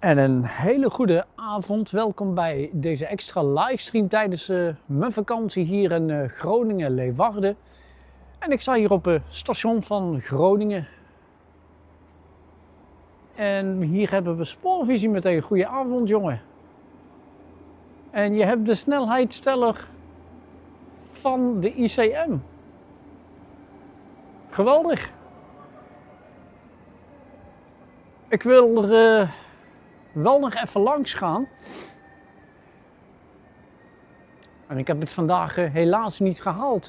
En een hele goede avond. Welkom bij deze extra livestream tijdens mijn vakantie hier in Groningen-Leeuwarden. En ik sta hier op het station van Groningen. En hier hebben we spoorvisie meteen. Goeie avond, jongen. En je hebt de snelheidsteller van de ICM. Geweldig. Ik wil er wel nog even langs gaan. En ik heb het vandaag helaas niet gehaald.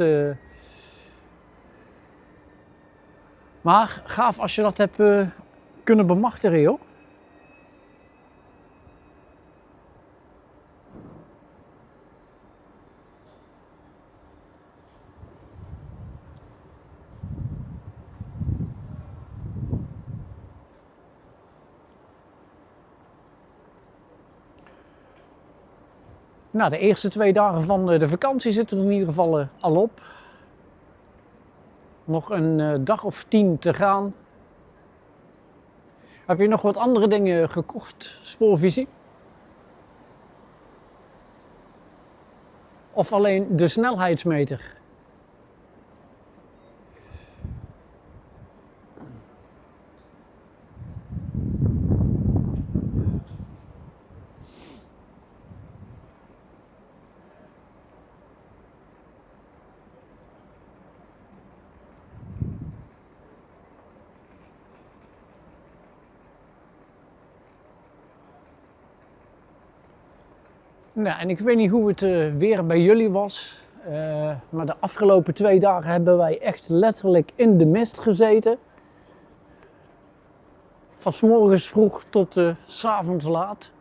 Maar gaaf als je dat hebt kunnen bemachtigen, joh. Nou, de eerste 2 dagen van de vakantie zitten er in ieder geval al op. Nog een dag of 10 te gaan. Heb je nog wat andere dingen gekocht, spoorvisie? Of alleen de snelheidsmeter? Nou, en ik weet niet hoe het weer bij jullie was. Maar de afgelopen 2 dagen hebben wij echt letterlijk in de mist gezeten. Van 's morgens vroeg tot 's avonds laat.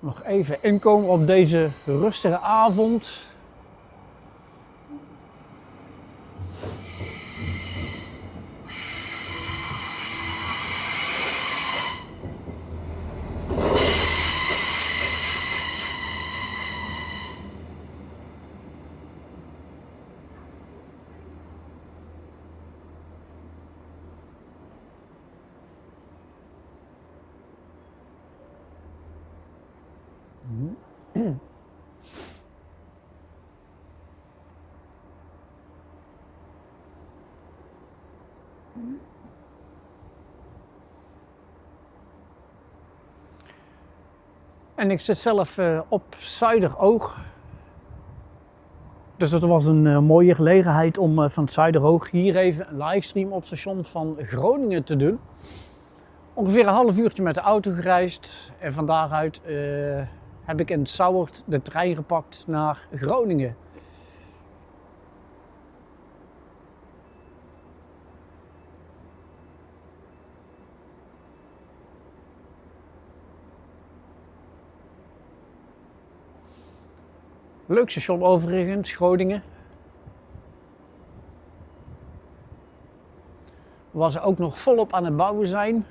Nog even inkomen op deze rustige avond. En ik zit zelf op Zuideroog. Dus het was een mooie gelegenheid om van Zuideroog hier even een livestream op station van Groningen te doen. Ongeveer een half uurtje met de auto gereisd. En van daaruit heb ik in Sauwerd de trein gepakt naar Groningen. Leuk station overigens, Groningen. Waar ze ook nog volop aan het bouwen zijn.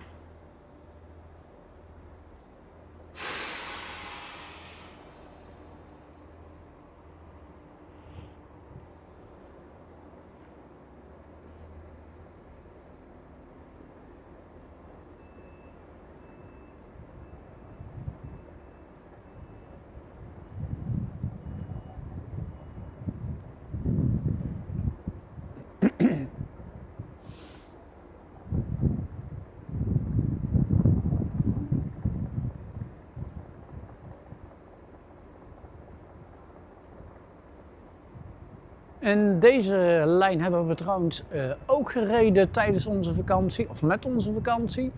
En deze lijn hebben we trouwens ook gereden tijdens onze vakantie, of met onze vakantie.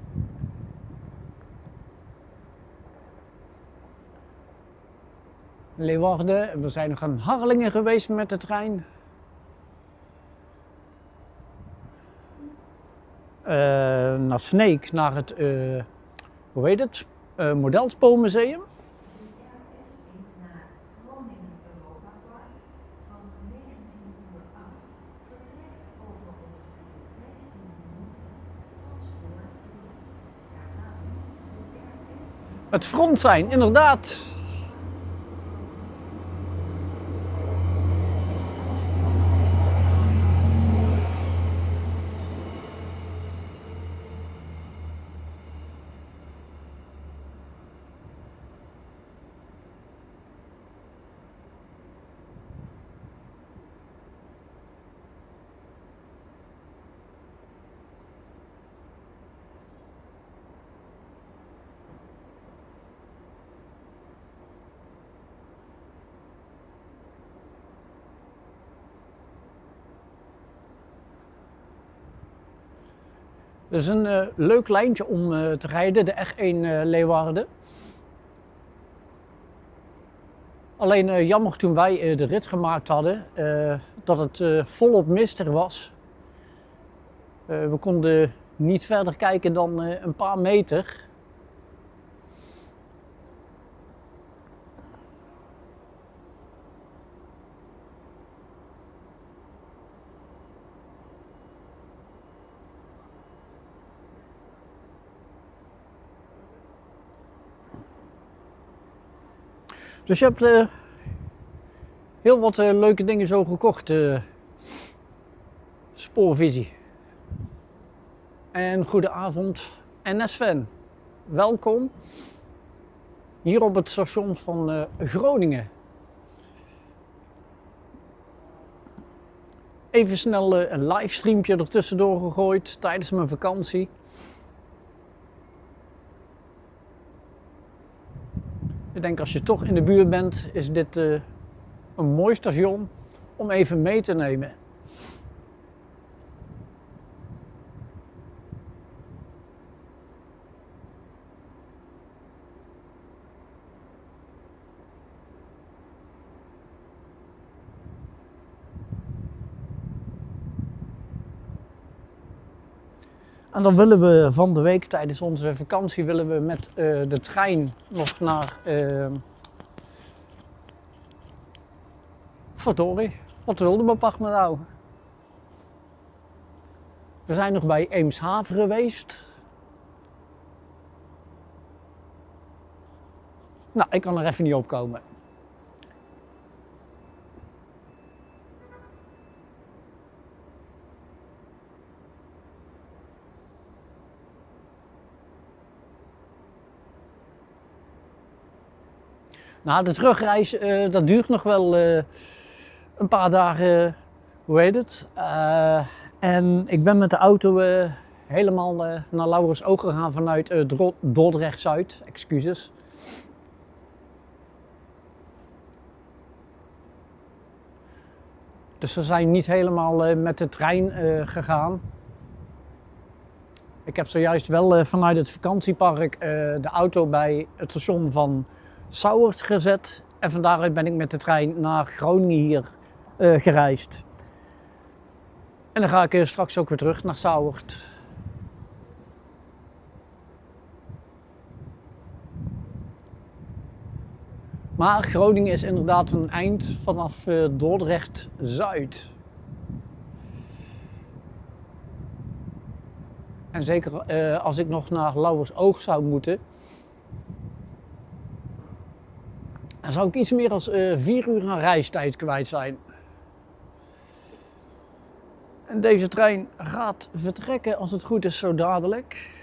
Leeuwarden. En we zijn nog aan Harlingen geweest met de trein. Naar Sneek, naar het, hoe heet het? Modelspoormuseum. Naar Groningen Europa Park van 19:08 vertrekt over ongeveer 15 minuten van spoor 3. Herhaling, de RS1. Het frontsein, inderdaad. Het is een leuk lijntje om te rijden, de R1 Leeuwarden. Alleen jammer toen wij de rit gemaakt hadden, dat het volop mistig was. We konden niet verder kijken dan een paar meter. Dus je hebt heel wat leuke dingen zo gekocht. Spoorvisie. En goedenavond NS-fan. Welkom hier op het station van Groningen. Even snel een livestreampje ertussendoor gegooid tijdens mijn vakantie. Ik denk als je toch in de buurt bent, is dit een mooi station om even mee te nemen. En dan willen we van de week tijdens onze vakantie willen we met de trein nog naar verdorie, wat wilde mijn partner nou? We zijn nog bij Eemshaven geweest. Nou, ik kan er even niet opkomen. Nou, de terugreis, dat duurt nog wel een paar dagen, hoe heet het? En ik ben met de auto helemaal naar Lauwersoog gegaan vanuit Dordrecht-Zuid, excuses. Dus we zijn niet helemaal met de trein gegaan. Ik heb zojuist wel vanuit het vakantiepark de auto bij het station van Sauwerd gezet. En van daaruit ben ik met de trein naar Groningen hier gereisd. En dan ga ik straks ook weer terug naar Sauwerd. Maar Groningen is inderdaad een eind vanaf Dordrecht-Zuid. En zeker als ik nog naar Lauwersoog zou moeten, dan zou ik iets meer dan 4 uur aan reistijd kwijt zijn. En deze trein gaat vertrekken als het goed is zo dadelijk.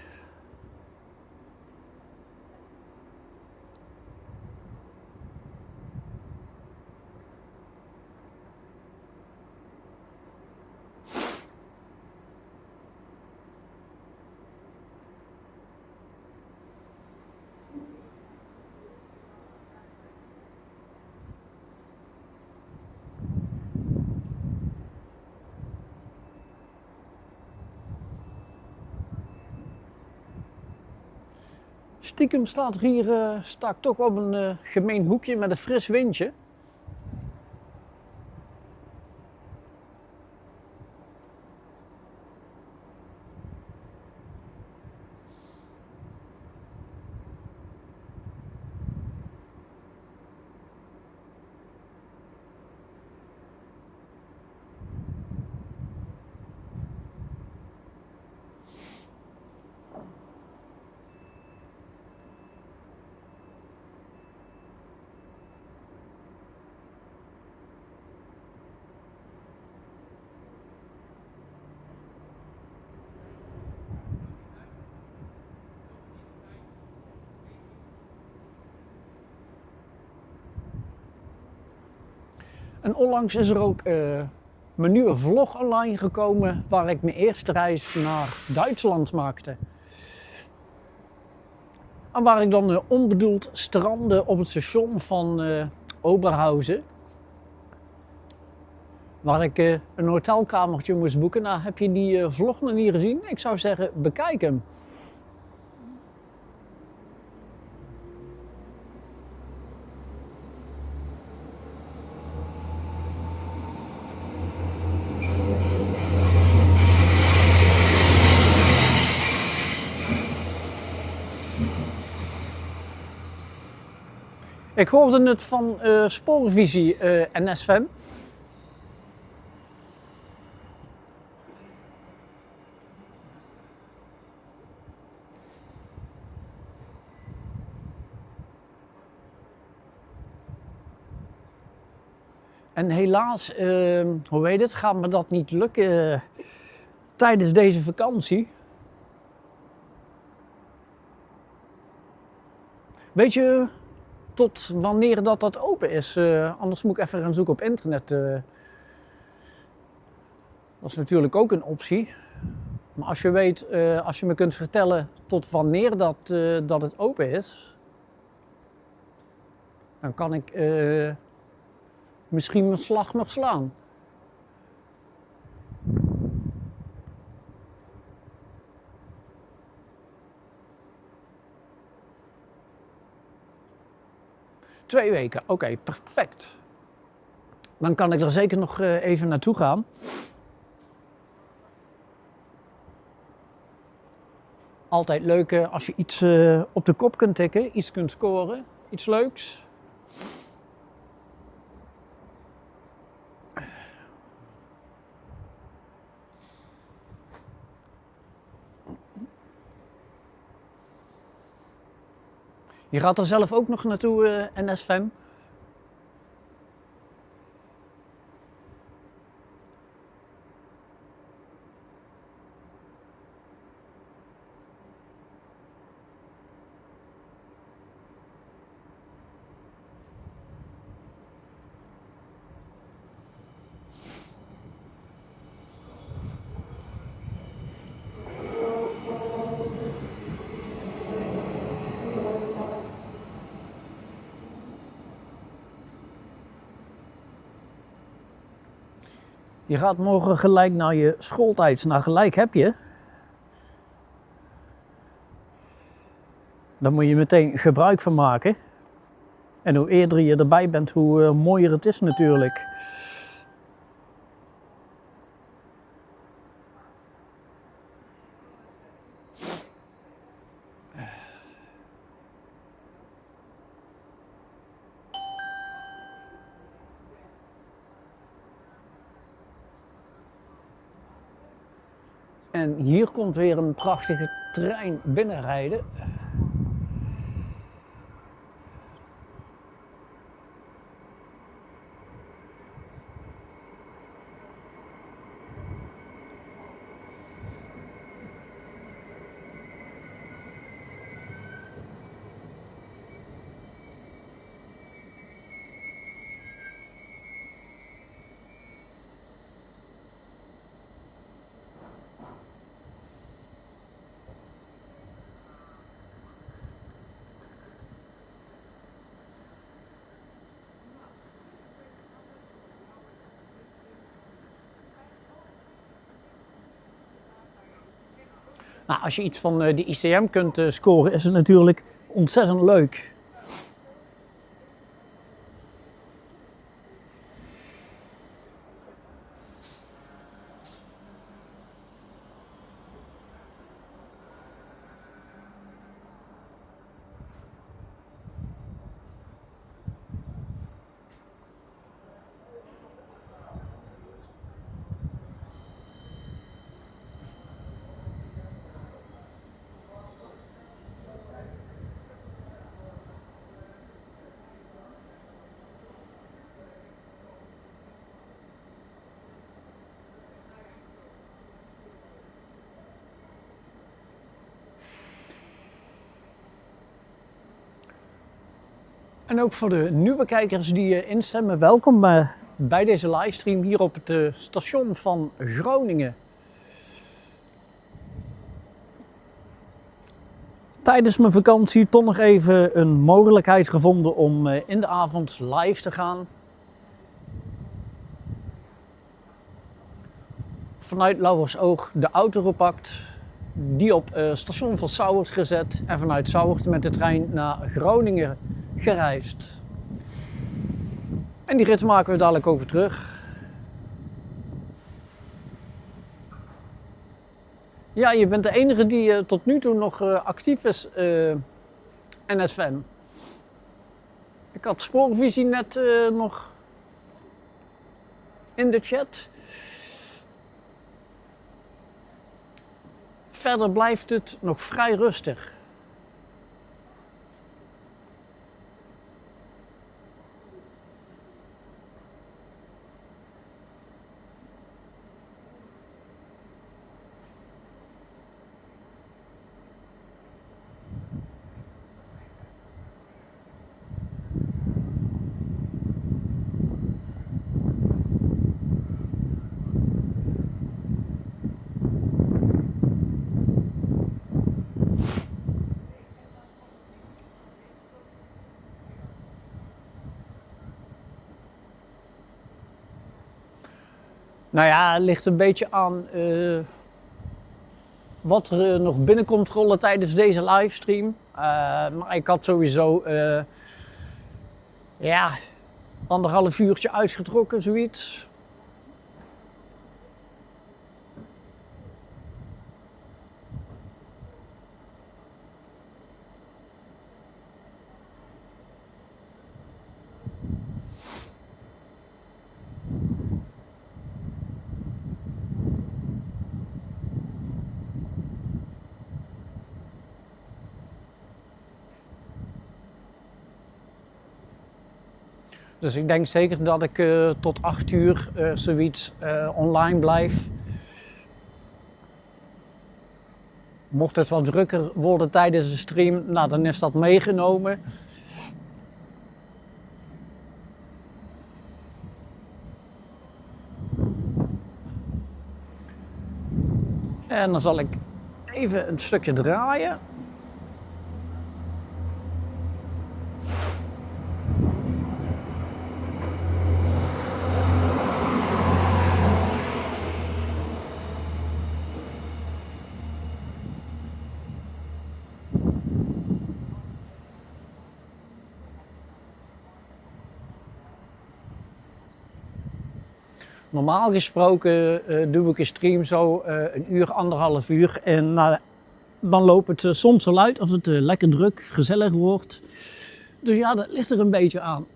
Stiekem staat er hier sta ik toch op een gemeen hoekje met een fris windje. En onlangs is er ook mijn nieuwe vlog online gekomen waar ik mijn eerste reis naar Duitsland maakte. En waar ik dan onbedoeld strandde op het station van Oberhausen. Waar ik een hotelkamertje moest boeken. Nou, heb je die vlog nog niet gezien? Ik zou zeggen, bekijk hem. Ik hoorde het van Spoorvisie NSFM. En helaas, hoe heet het, gaat me dat niet lukken tijdens deze vakantie. Weet je tot wanneer dat open is? Anders moet ik even gaan zoeken op internet. Dat is natuurlijk ook een optie. Maar als je weet, als je me kunt vertellen tot wanneer dat het open is, dan kan ik misschien mijn slag nog slaan. Twee weken, oké, perfect. Dan kan ik er zeker nog even naartoe gaan. Altijd leuk als je iets op de kop kunt tikken, iets kunt scoren, iets leuks. Je gaat er zelf ook nog naartoe, NSFM? Je gaat morgen gelijk naar je schooltijd. Nou, gelijk heb je. Daar moet je meteen gebruik van maken. En hoe eerder je erbij bent, hoe mooier het is natuurlijk. En hier komt weer een prachtige trein binnenrijden. Nou, als je iets van de ICM kunt scoren, is het natuurlijk Ontzettend leuk. En ook voor de nieuwe kijkers die instemmen, welkom bij deze livestream hier op het station van Groningen. Tijdens mijn vakantie toch nog even een mogelijkheid gevonden om in de avond live te gaan. Vanuit Lauwersoog de auto gepakt, die op station van Sauwerd gezet en vanuit Sauwerd met de trein naar Groningen gereisd. En die rit maken we dadelijk ook weer terug. Ja, je bent de enige die tot nu toe nog actief is, NSFM. Ik had Spoorvisie net nog in de chat. Verder blijft het nog vrij rustig. Nou ja, het ligt een beetje aan wat er nog binnenkomt rollen tijdens deze livestream. Maar ik had sowieso ja, 1,5 uurtje uitgetrokken, zoiets. Dus ik denk zeker dat ik tot 8 uur zoiets online blijf. Mocht het wat drukker worden tijdens de stream, nou, dan is dat meegenomen. En dan zal ik even een stukje draaien. Normaal gesproken doe ik een stream zo 1 uur, 1,5 uur. En dan loopt het soms wel uit als het lekker druk, gezellig wordt. Dus ja, dat ligt er een beetje aan.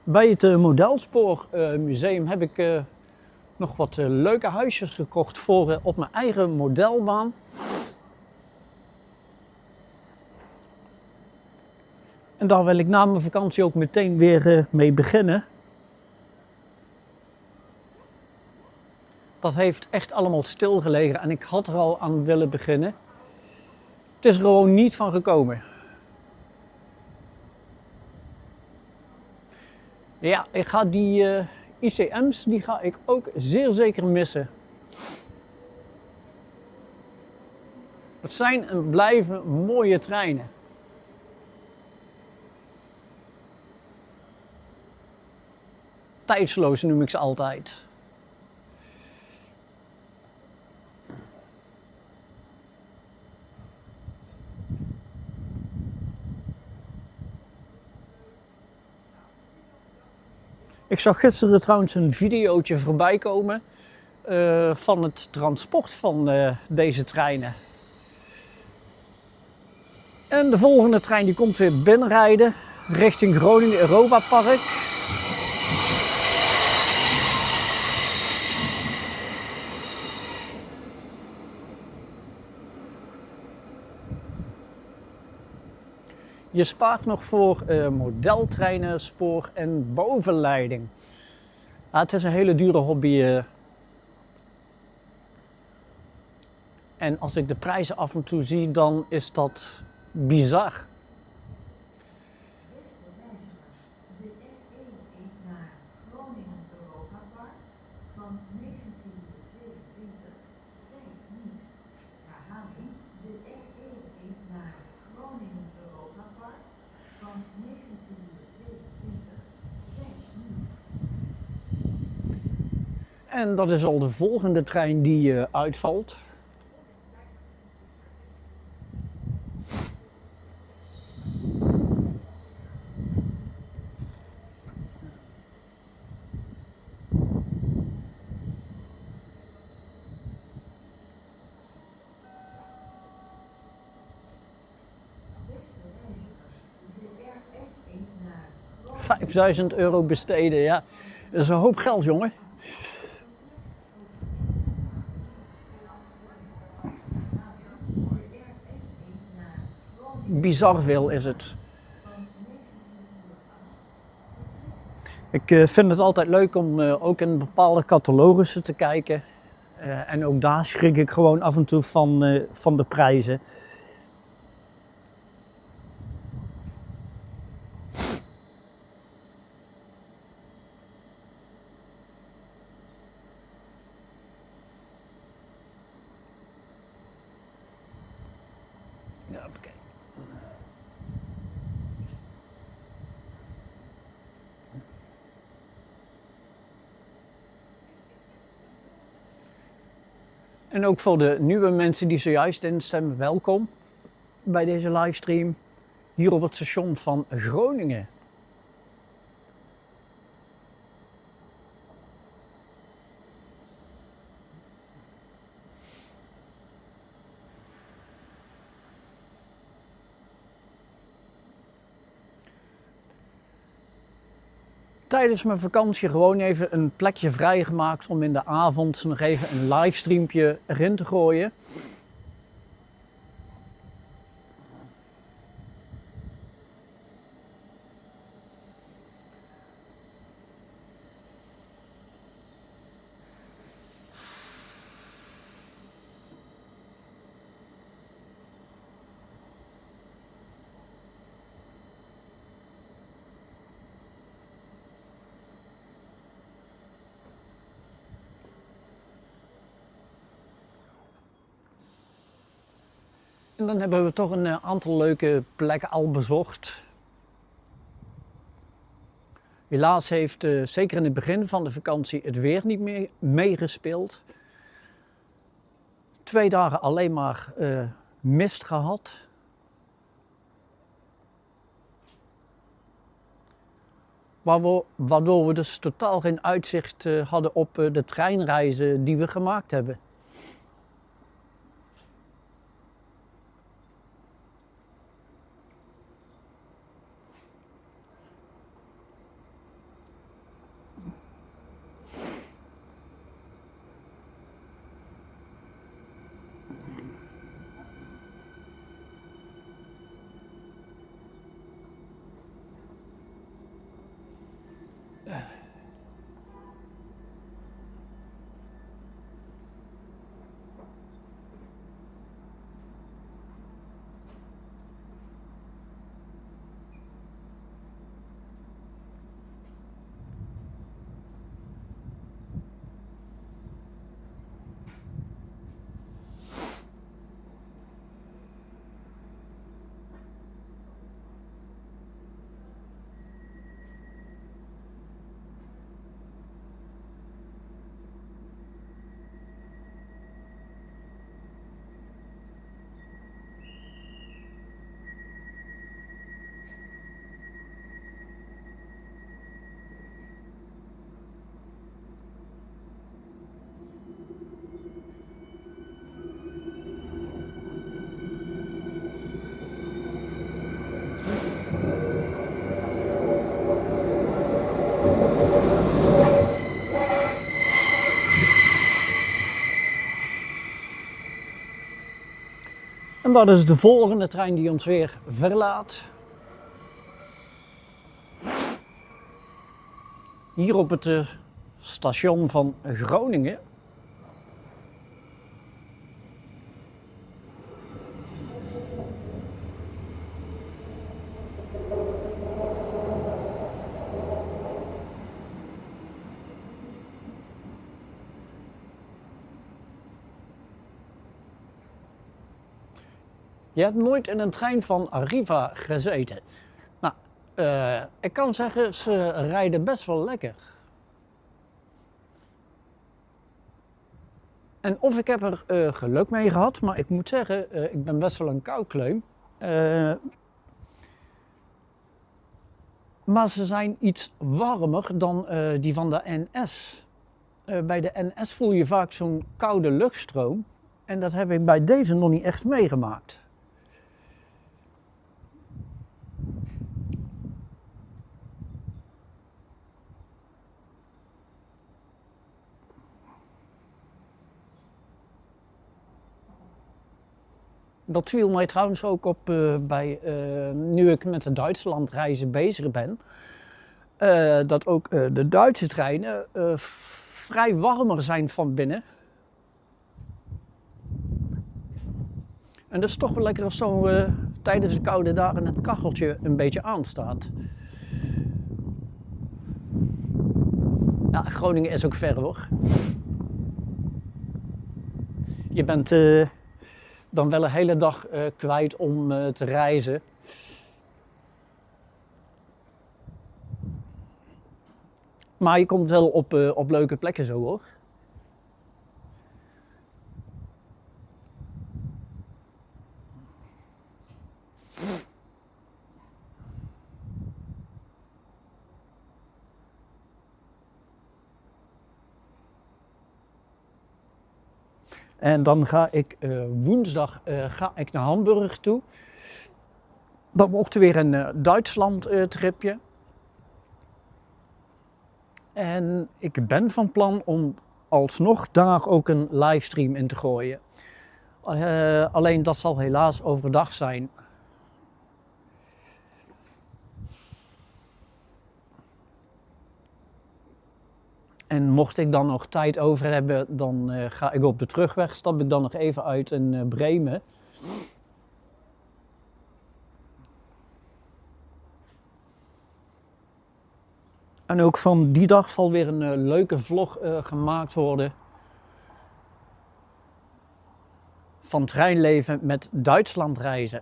Bij het Modelspoormuseum heb ik nog wat leuke huisjes gekocht voor op mijn eigen modelbaan. En daar wil ik na mijn vakantie ook meteen weer mee beginnen. Dat heeft echt allemaal stilgelegen en ik had er al aan willen beginnen. Het is er gewoon niet van gekomen. Ja, ik ga die ICM's die ga ik ook zeer zeker missen. Het zijn en blijven mooie treinen. Tijdsloos noem ik ze altijd. Ik zag gisteren trouwens een videootje voorbij komen van het transport van deze treinen. En de volgende trein die komt weer binnenrijden richting Groningen Europa Park. Je spaart nog voor modeltreinen, spoor en bovenleiding. Het is een hele dure hobby. En als ik de prijzen af en toe zie, dan is dat bizar. Beste reizigers, de R1 naar Groningen Europa Park van 1922 rijdt niet. Herhaling, de R1 naar Groningen Europa Park van 1922 rijdt niet. En dat is al de volgende trein die uitvalt. Beste reizigers, de RS1 naar 5000 euro besteden, ja. Dat is een hoop geld, jongen. Bizar veel is het. Ik vind het altijd leuk om ook in bepaalde catalogussen te kijken. En ook daar schrik ik gewoon af en toe van de prijzen. Ja, oké. En ook voor de nieuwe mensen die zojuist instemmen, welkom bij deze livestream hier op het station van Groningen. Tijdens mijn vakantie gewoon even een plekje vrijgemaakt om in de avond nog even een livestreampje erin te gooien. En dan hebben we toch een aantal leuke plekken al bezocht. Helaas heeft zeker in het begin van de vakantie het weer niet meer meegespeeld. 2 dagen alleen maar mist gehad. Waardoor we dus totaal geen uitzicht hadden op de treinreizen die we gemaakt hebben. En dat is de volgende trein die ons weer verlaat. Hier op het station van Groningen. Je hebt nooit in een trein van Arriva gezeten. Nou, ik kan zeggen, ze rijden best wel lekker. En of ik heb er geluk mee gehad, maar ik moet zeggen, ik ben best wel een koukleum. Maar ze zijn iets warmer dan die van de NS. Bij de NS voel je vaak zo'n koude luchtstroom. En dat heb ik bij deze nog niet echt meegemaakt. Dat viel mij trouwens ook op nu ik met de Duitsland reizen bezig ben. Dat ook de Duitse treinen vrij warmer zijn van binnen. En dat is toch wel lekker als zo tijdens de koude dagen het kacheltje een beetje aanstaat. Ja, Groningen is ook ver hoor. Je bent dan wel een hele dag kwijt om te reizen. Maar je komt wel op leuke plekken zo hoor. En dan ga ik woensdag naar Hamburg toe. Dan wordt er weer een Duitsland tripje. En ik ben van plan om alsnog daar ook een livestream in te gooien. Alleen dat zal helaas overdag zijn. En mocht ik dan nog tijd over hebben, dan ga ik op de terugweg, stap ik dan nog even uit in Bremen. En ook van die dag zal weer een leuke vlog gemaakt worden. Van treinleven met Duitsland reizen.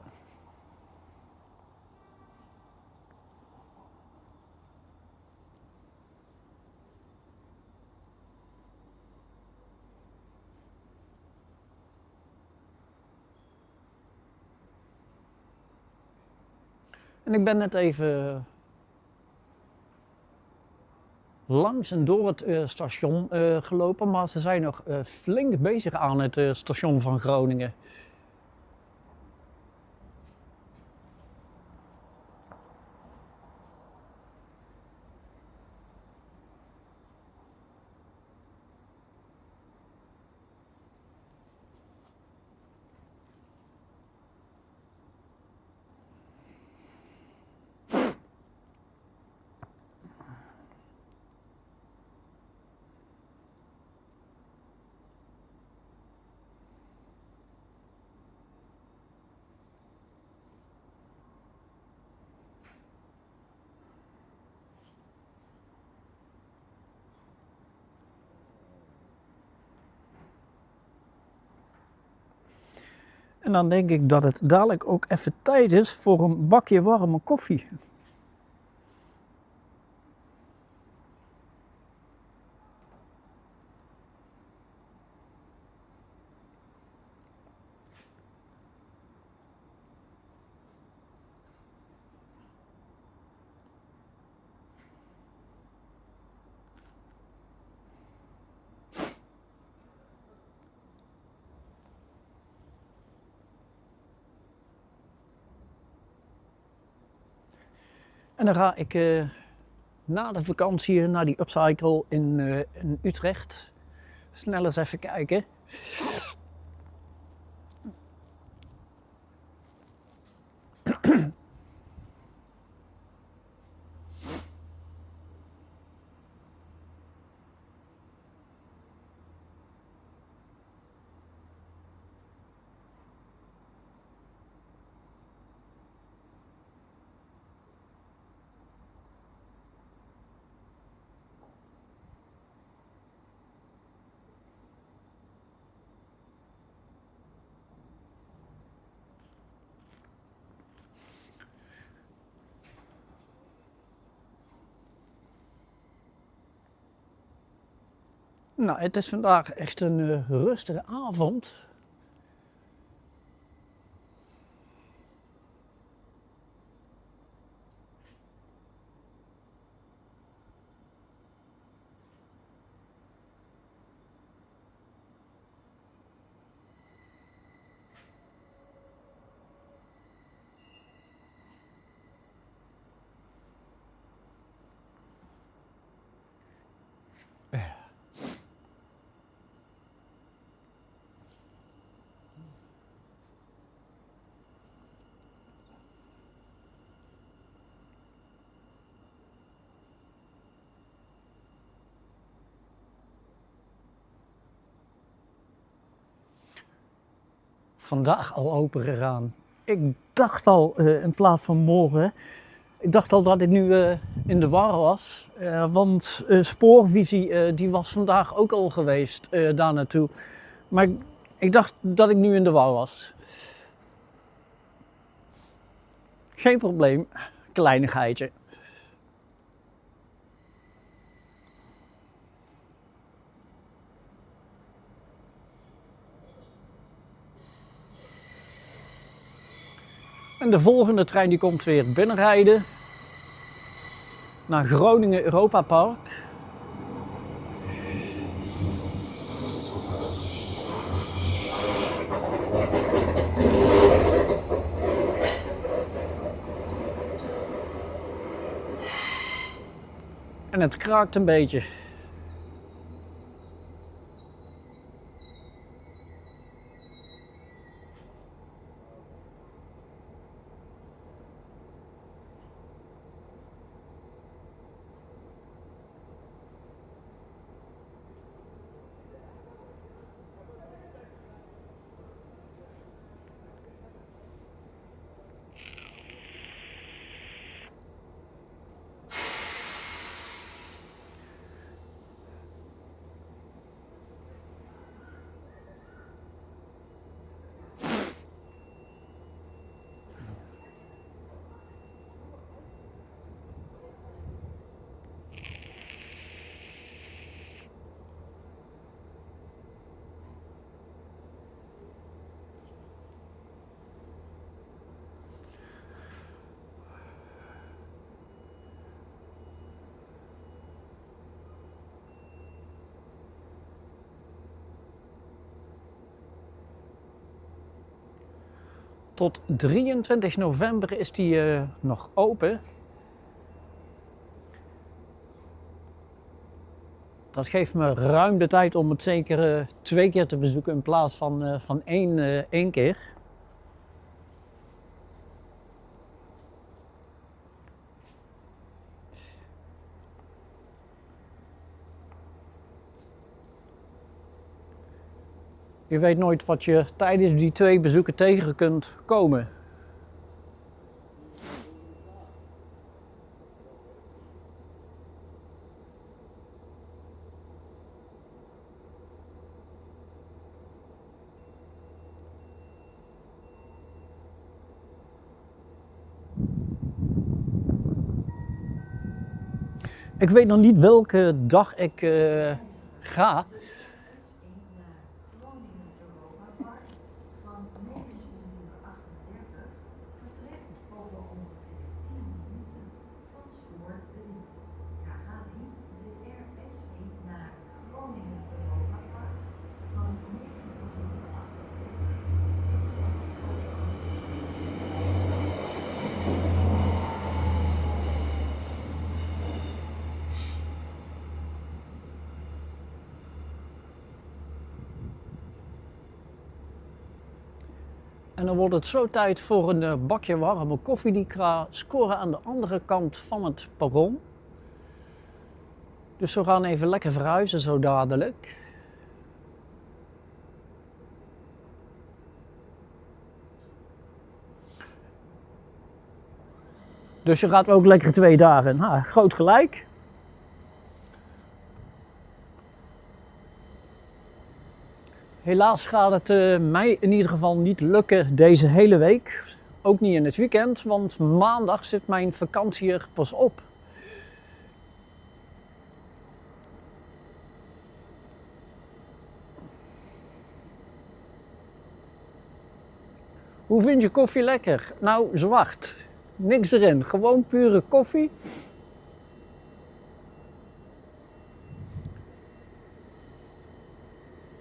En ik ben net even langs en door het station gelopen, maar ze zijn nog flink bezig aan het station van Groningen. En dan denk ik dat het dadelijk ook even tijd is voor een bakje warme koffie. En dan ga ik na de vakantie naar die upcycle in Utrecht. Snel eens even kijken. Nou, het is vandaag echt een rustige avond. Vandaag al open gegaan. Ik dacht al in plaats van morgen. Ik dacht al dat ik nu in de war was. Want Spoorvisie die was vandaag ook al geweest daar naartoe. Maar ik dacht dat ik nu in de war was. Geen probleem. Kleinigheidje. En de volgende trein die komt weer binnenrijden naar Groningen Europa Park. En het kraakt een beetje. Tot 23 november is die nog open. Dat geeft me ruim de tijd om het zeker 2 keer te bezoeken in plaats van één keer. Je weet nooit wat je tijdens die 2 bezoeken tegen kunt komen. Ik weet nog niet welke dag ik ga. En dan wordt het zo tijd voor een bakje warme koffie. Die ga scoren aan de andere kant van het perron. Dus we gaan even lekker verhuizen zo dadelijk. Dus je gaat ook lekker 2 dagen. Nou, groot gelijk. Helaas gaat het mij in ieder geval niet lukken deze hele week. Ook niet in het weekend, want maandag zit mijn vakantie er pas op. Hoe vind je koffie lekker? Nou, zwart. Niks erin. Gewoon pure koffie.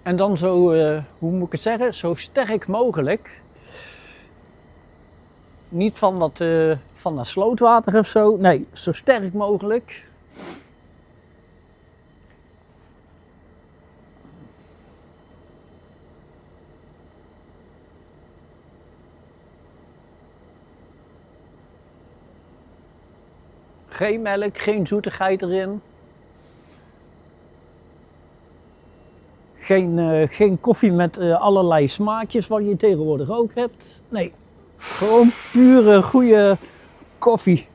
En dan zo, hoe moet ik het zeggen, zo sterk mogelijk. Niet van dat slootwater of zo. Nee, zo sterk mogelijk. Geen melk, geen zoetigheid erin. Geen koffie met allerlei smaakjes wat je tegenwoordig ook hebt. Nee, gewoon pure goede koffie.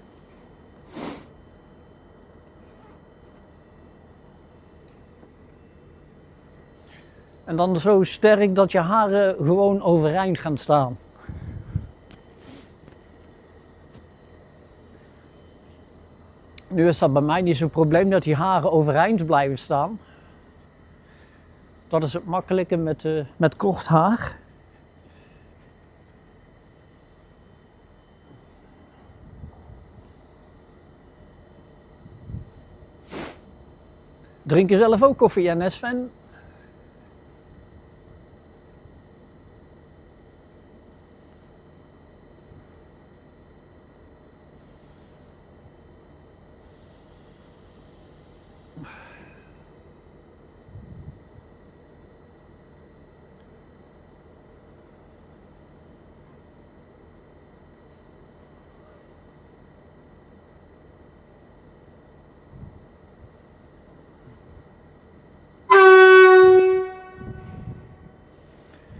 En dan zo sterk dat je haren gewoon overeind gaan staan. Nu is dat bij mij niet zo'n probleem dat die haren overeind blijven staan. Dat is het makkelijke met kort haar. Drink je zelf ook koffie, en Sven?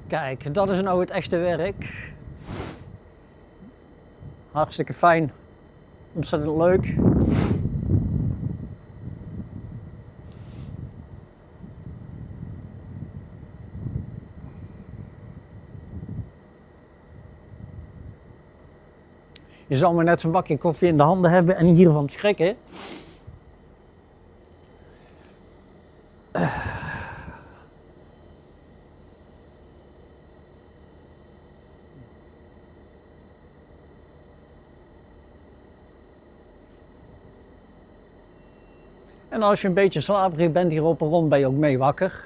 Kijk, dat is nou het echte werk. Hartstikke fijn. Ontzettend leuk. Je zal maar net zo'n bakje koffie in de handen hebben en hiervan schrikken. En als je een beetje slaperig bent hier op een rond, ben je ook mee wakker.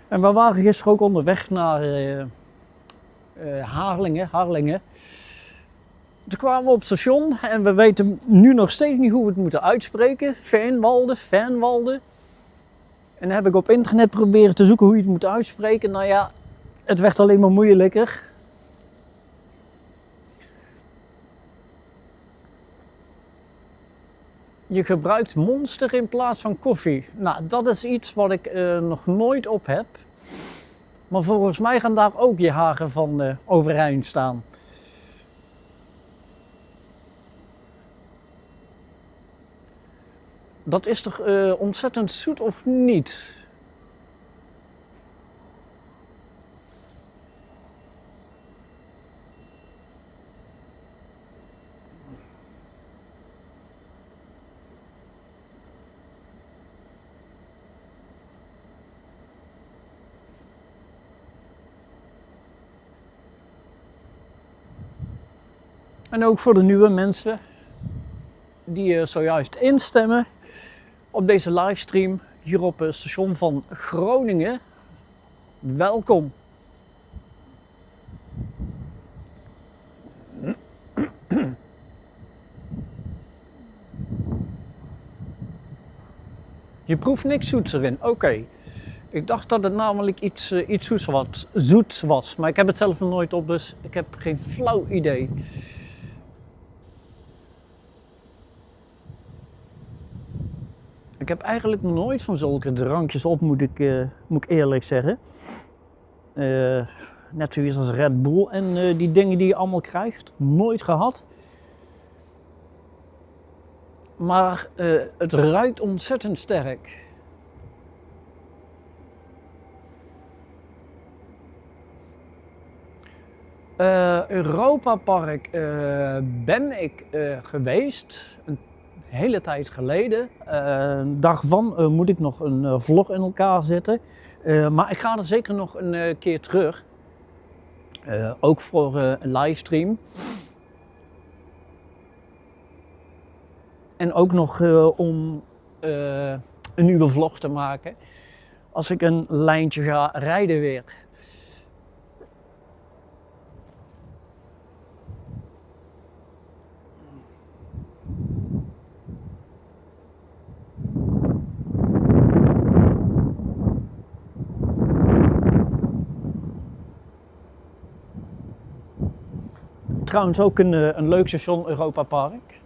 En we waren gisteren ook onderweg naar Harlingen. Toen kwamen we op het station en we weten nu nog steeds niet hoe we het moeten uitspreken. Fernwalde. En dan heb ik op internet proberen te zoeken hoe je het moet uitspreken. Nou ja, het werd alleen maar moeilijker. Je gebruikt Monster in plaats van koffie. Nou, dat is iets wat ik nog nooit op heb. Maar volgens mij gaan daar ook je haren van overeind staan. Dat is toch ontzettend zoet of niet? En ook voor de nieuwe mensen die zojuist instemmen. op deze livestream hier op het station van Groningen. Welkom. Je proeft niks zoets erin, oké. Ik dacht dat het namelijk iets zoets was, maar ik heb het zelf nog nooit op, dus ik heb geen flauw idee. Ik heb eigenlijk nog nooit van zulke drankjes op, moet ik eerlijk zeggen. Net zoiets als Red Bull en die dingen die je allemaal krijgt. Nooit gehad. Maar het ruikt ontzettend sterk. Europa Park ben ik geweest. Een hele tijd geleden. Daarvan moet ik nog een vlog in elkaar zetten. Maar ik ga er zeker nog een keer terug. Ook voor een livestream. En ook nog om een nieuwe vlog te maken. Als ik een lijntje ga rijden weer. Trouwens ook een leuk station, Europa Park.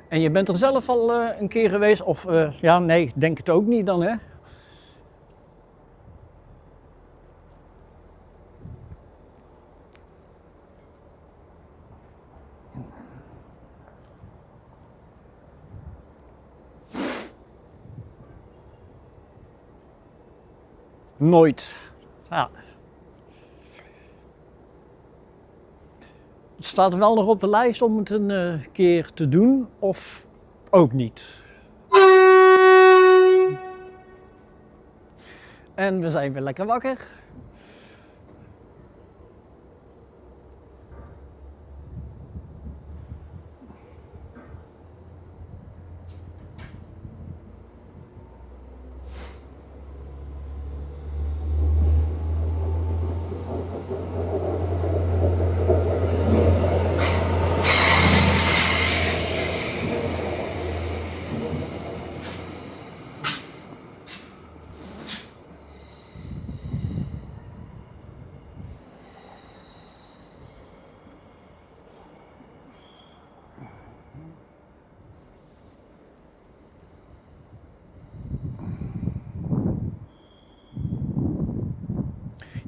En je bent er zelf al een keer geweest? Of ja, nee, denk het ook niet dan, hè? Nooit. Ja. Het staat wel nog op de lijst om het een keer te doen, of ook niet. En we zijn weer lekker wakker.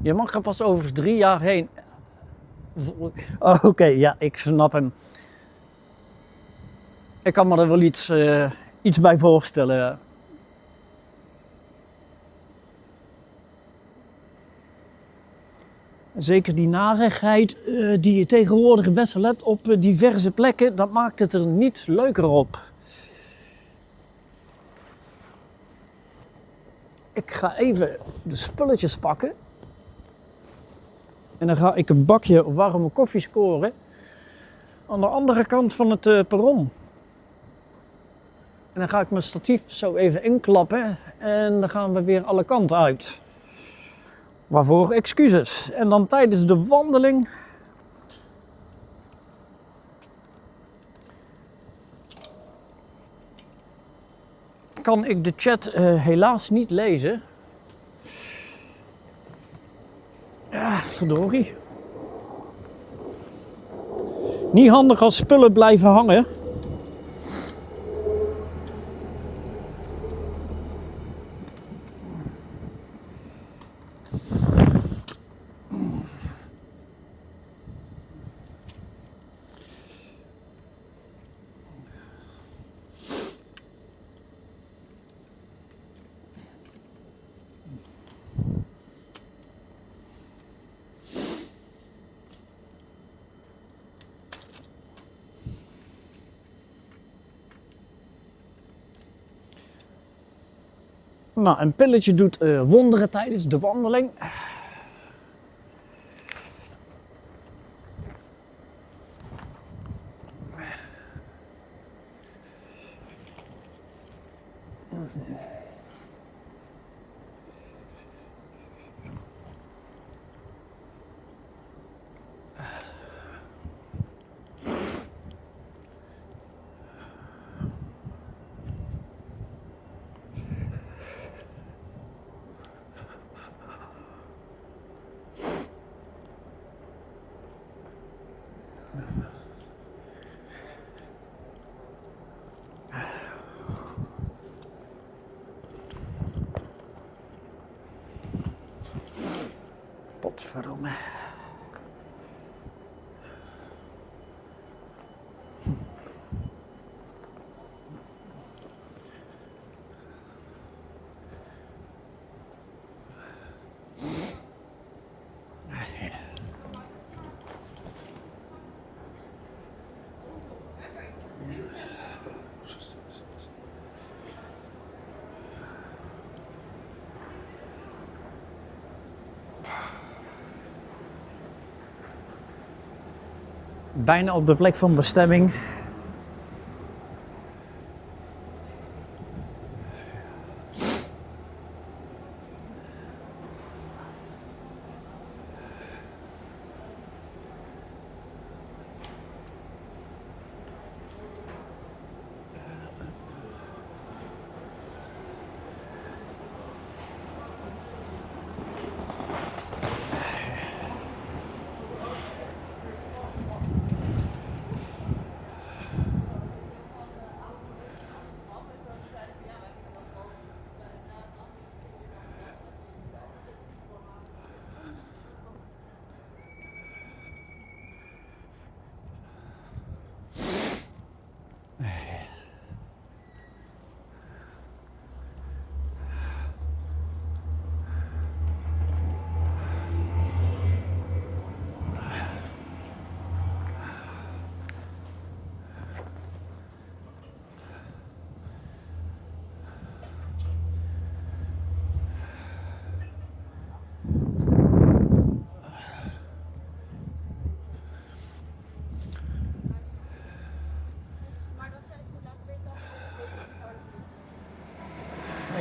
Je mag er pas over 3 jaar heen. Oh, oké, ja, ik snap hem. Ik kan me er wel iets bij voorstellen. Zeker die narigheid die je tegenwoordig best wel hebt op diverse plekken, dat maakt het er niet leuker op. Ik ga even de spulletjes pakken. En dan ga ik een bakje warme koffie scoren aan de andere kant van het perron. En dan ga ik mijn statief zo even inklappen en dan gaan we weer alle kanten uit. Waarvoor excuses. En dan tijdens de wandeling kan ik de chat helaas niet lezen. Ja, verdorie. Niet handig als spullen blijven hangen. Nou, een pilletje doet wonderen tijdens de wandeling. Potverdomme. Bijna op de plek van bestemming.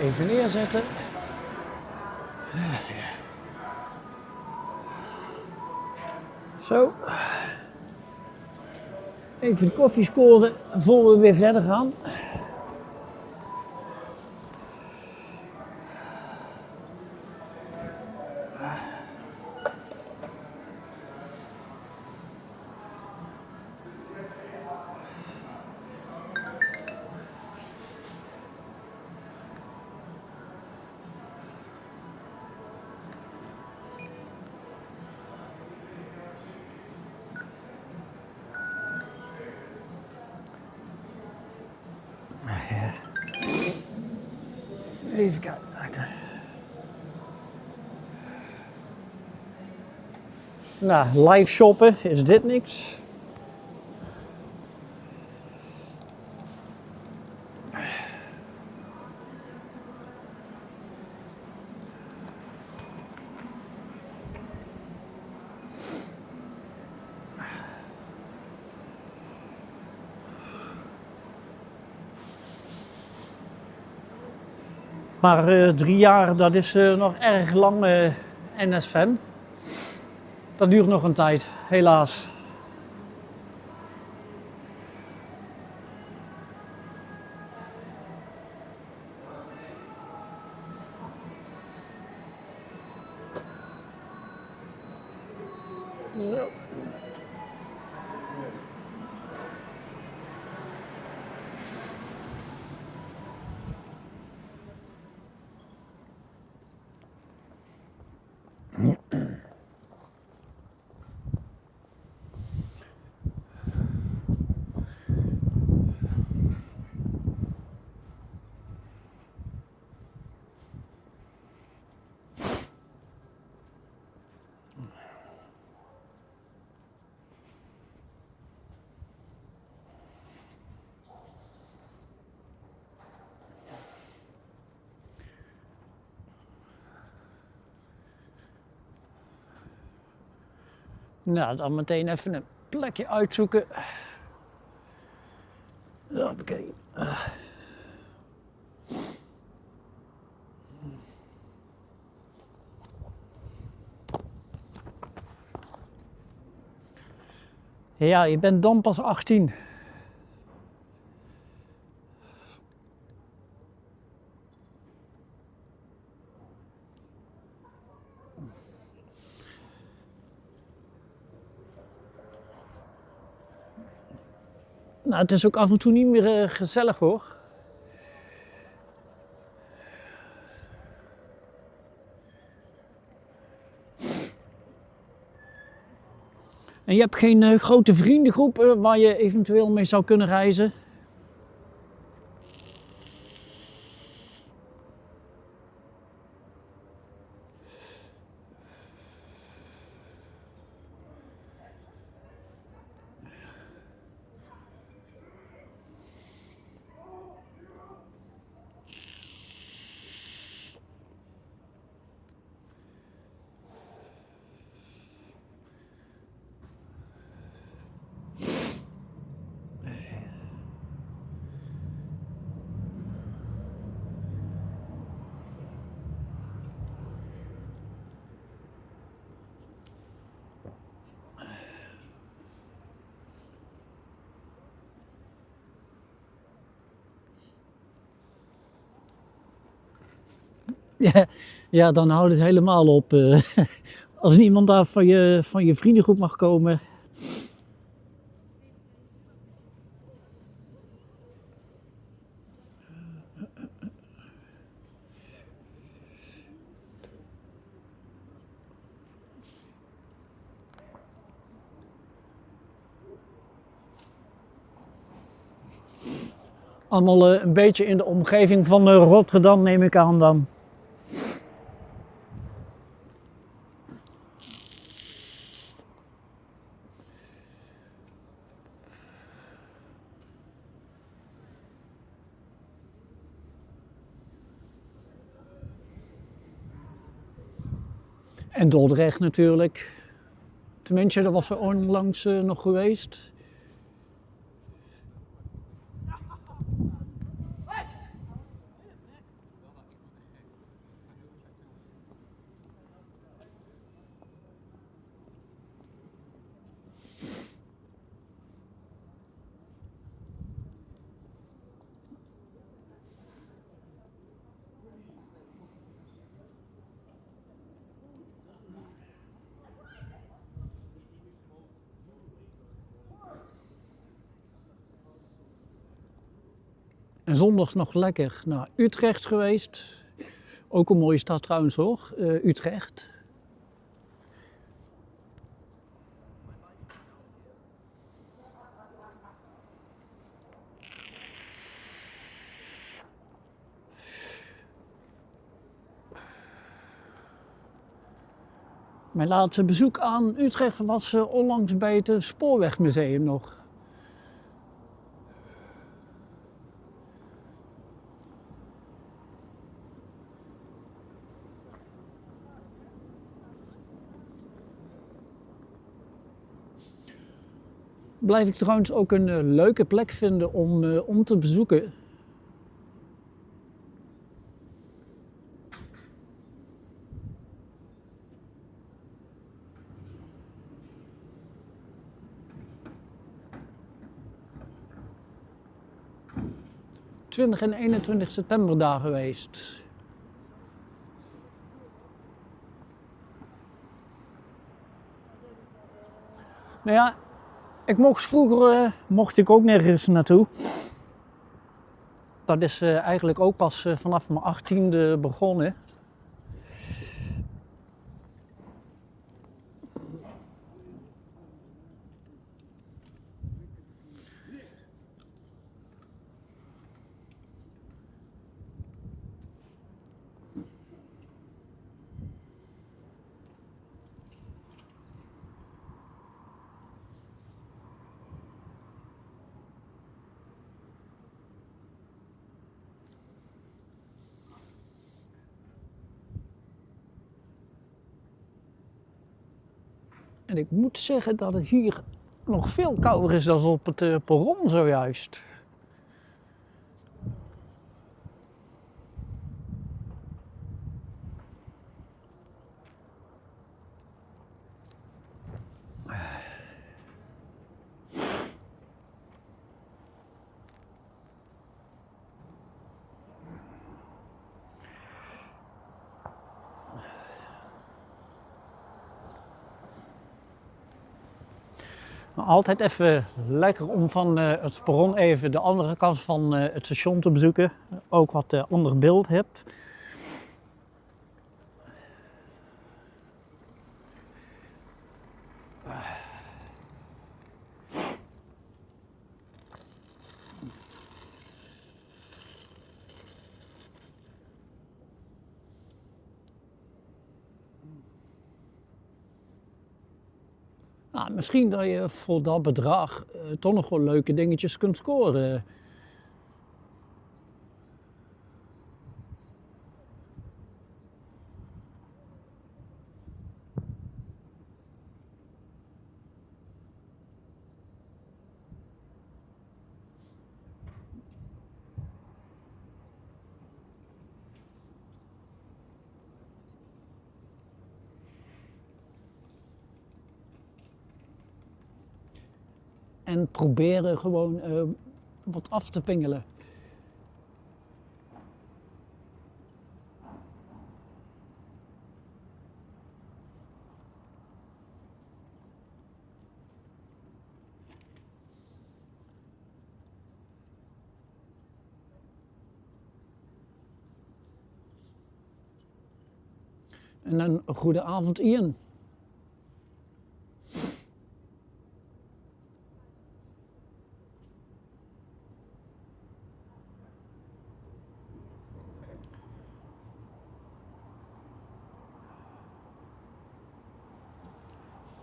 Even neerzetten. Zo. Even de koffie scoren voor we weer verder gaan. Even kijken. Nou, live shoppen is dit niks. Maar 3 jaar, dat is nog erg lang NS-fan. Dat duurt nog een tijd, helaas. Zo. Nou, dan meteen even een plekje uitzoeken. Hoppakee. Ja, je bent dan pas 18. Nou, het is ook af en toe niet meer gezellig hoor. En je hebt geen grote vriendengroep waar je eventueel mee zou kunnen reizen? Ja, ja, dan houdt het helemaal op. Als niemand daar van je vriendengroep mag komen. Allemaal een beetje in de omgeving van Rotterdam neem ik aan dan. En Dordrecht natuurlijk. Tenminste, dat was er onlangs nog geweest. En zondag nog lekker naar Utrecht geweest. Ook een mooie stad trouwens hoor, Utrecht. Mijn laatste bezoek aan Utrecht was onlangs bij het Spoorwegmuseum nog. Blijf ik trouwens ook een leuke plek vinden om te bezoeken. En 21 september daar geweest. Nou ja, vroeger mocht ik ook nergens naartoe. Dat is eigenlijk ook pas vanaf mijn 18e begonnen. En ik moet zeggen dat het hier nog veel kouder is dan op het perron zojuist. Altijd even lekker om van het perron even de andere kant van het station te bezoeken. Ook wat ander beeld hebt. Nou, misschien dat je voor dat bedrag toch nog wel leuke dingetjes kunt scoren. En proberen gewoon wat af te pingelen. En een goede avond, Ian.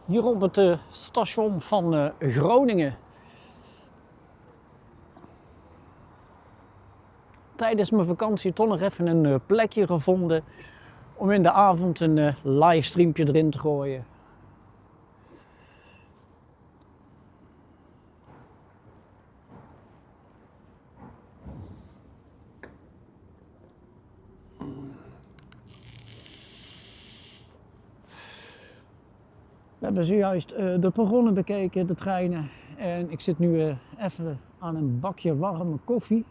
Hier op het station van Groningen. Tijdens mijn vakantie toch nog even een plekje gevonden om in de avond een livestreampje erin te gooien. We hebben zojuist de perronnen bekeken, de treinen. En ik zit nu even aan een bakje warme koffie.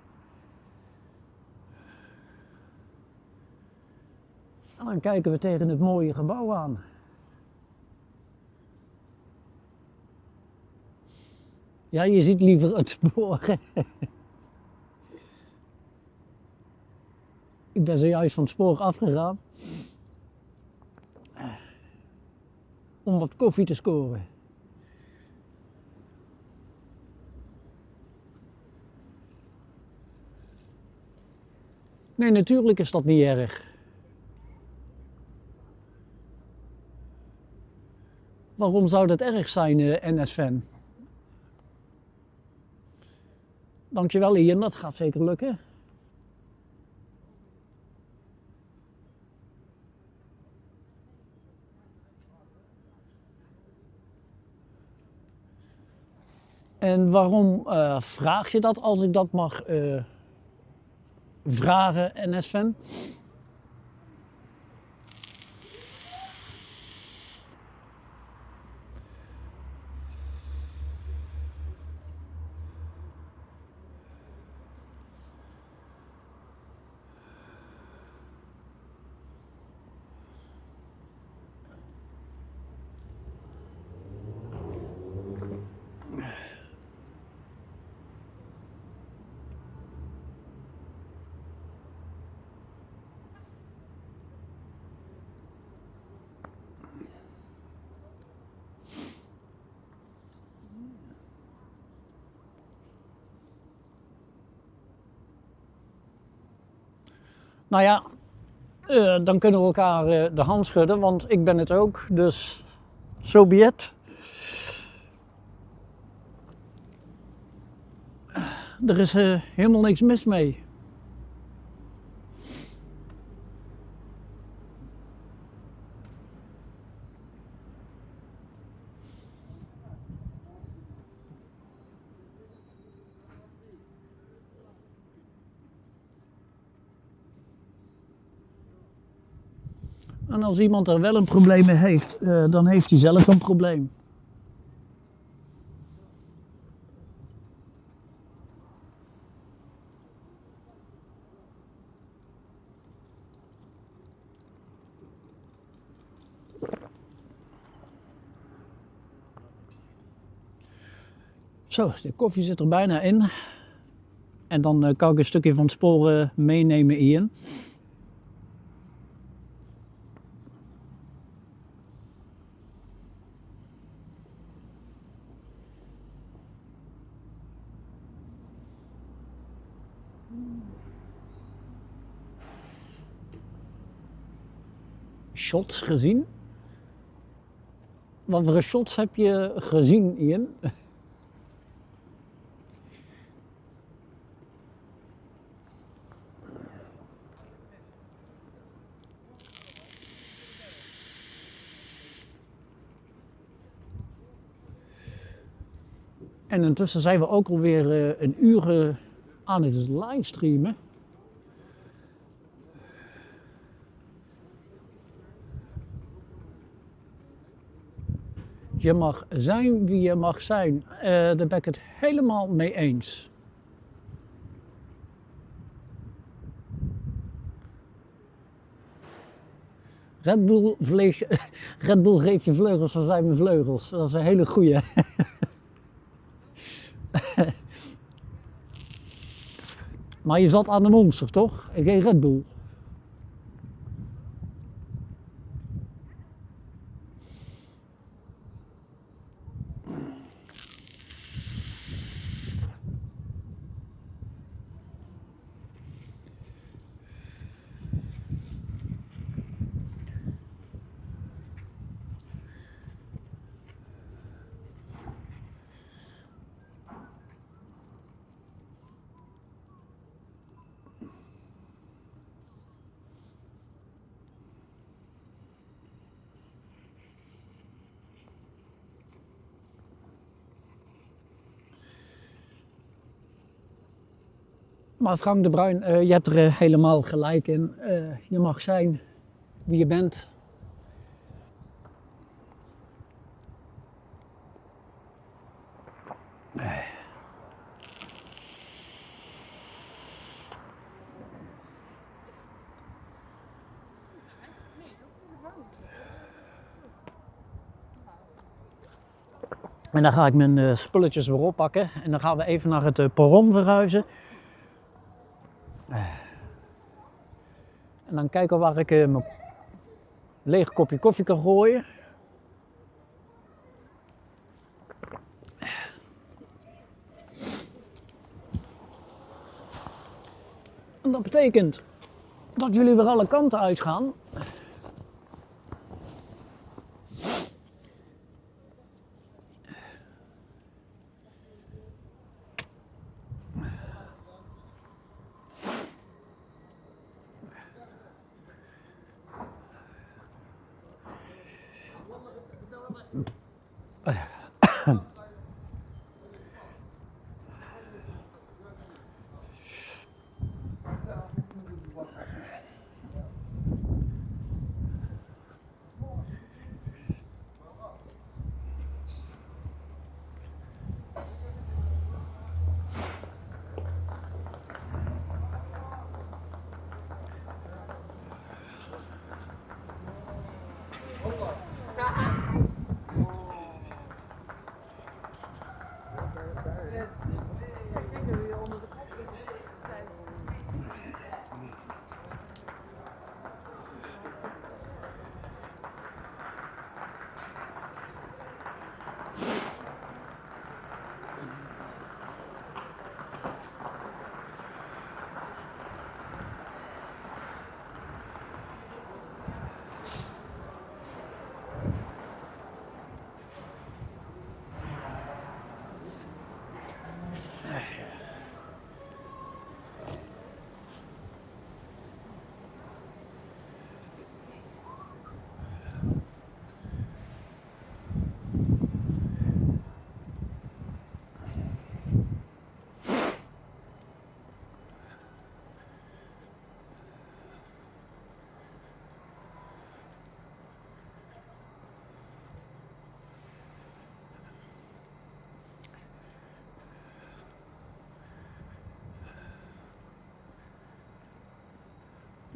En dan kijken we tegen het mooie gebouw aan. Ja, je ziet liever het spoor. Ik ben zojuist van het spoor afgegaan. Om wat koffie te scoren. Nee, natuurlijk is dat niet erg. Waarom zou dat erg zijn, NS-fan? Dankjewel Ian, dat gaat zeker lukken. En waarom vraag je dat als ik dat mag vragen, NS-fan? Nou ja, dan kunnen we elkaar de hand schudden, want ik ben het ook, dus so be it. Er is helemaal niks mis mee. En als iemand er wel een probleem mee heeft, dan heeft hij zelf een probleem. Zo, de koffie zit er bijna in. En dan kan ik een stukje van het spoor meenemen, Ian. Shots gezien? Wat voor shots heb je gezien, Ian? En intussen zijn we ook alweer een uur aan het livestreamen. Je mag zijn wie je mag zijn. Daar ben ik het helemaal mee eens. Red Bull geeft je vleugels, dan zijn mijn vleugels. Dat is een hele goeie. Maar je zat aan de Monster, toch? En geen Red Bull. Maar Frank de Bruin, je hebt er helemaal gelijk in. Je mag zijn wie je bent. En dan ga ik mijn spulletjes weer oppakken. En dan gaan we even naar het perron verhuizen. En dan kijken waar ik mijn lege kopje koffie kan gooien. En dat betekent dat jullie weer alle kanten uitgaan.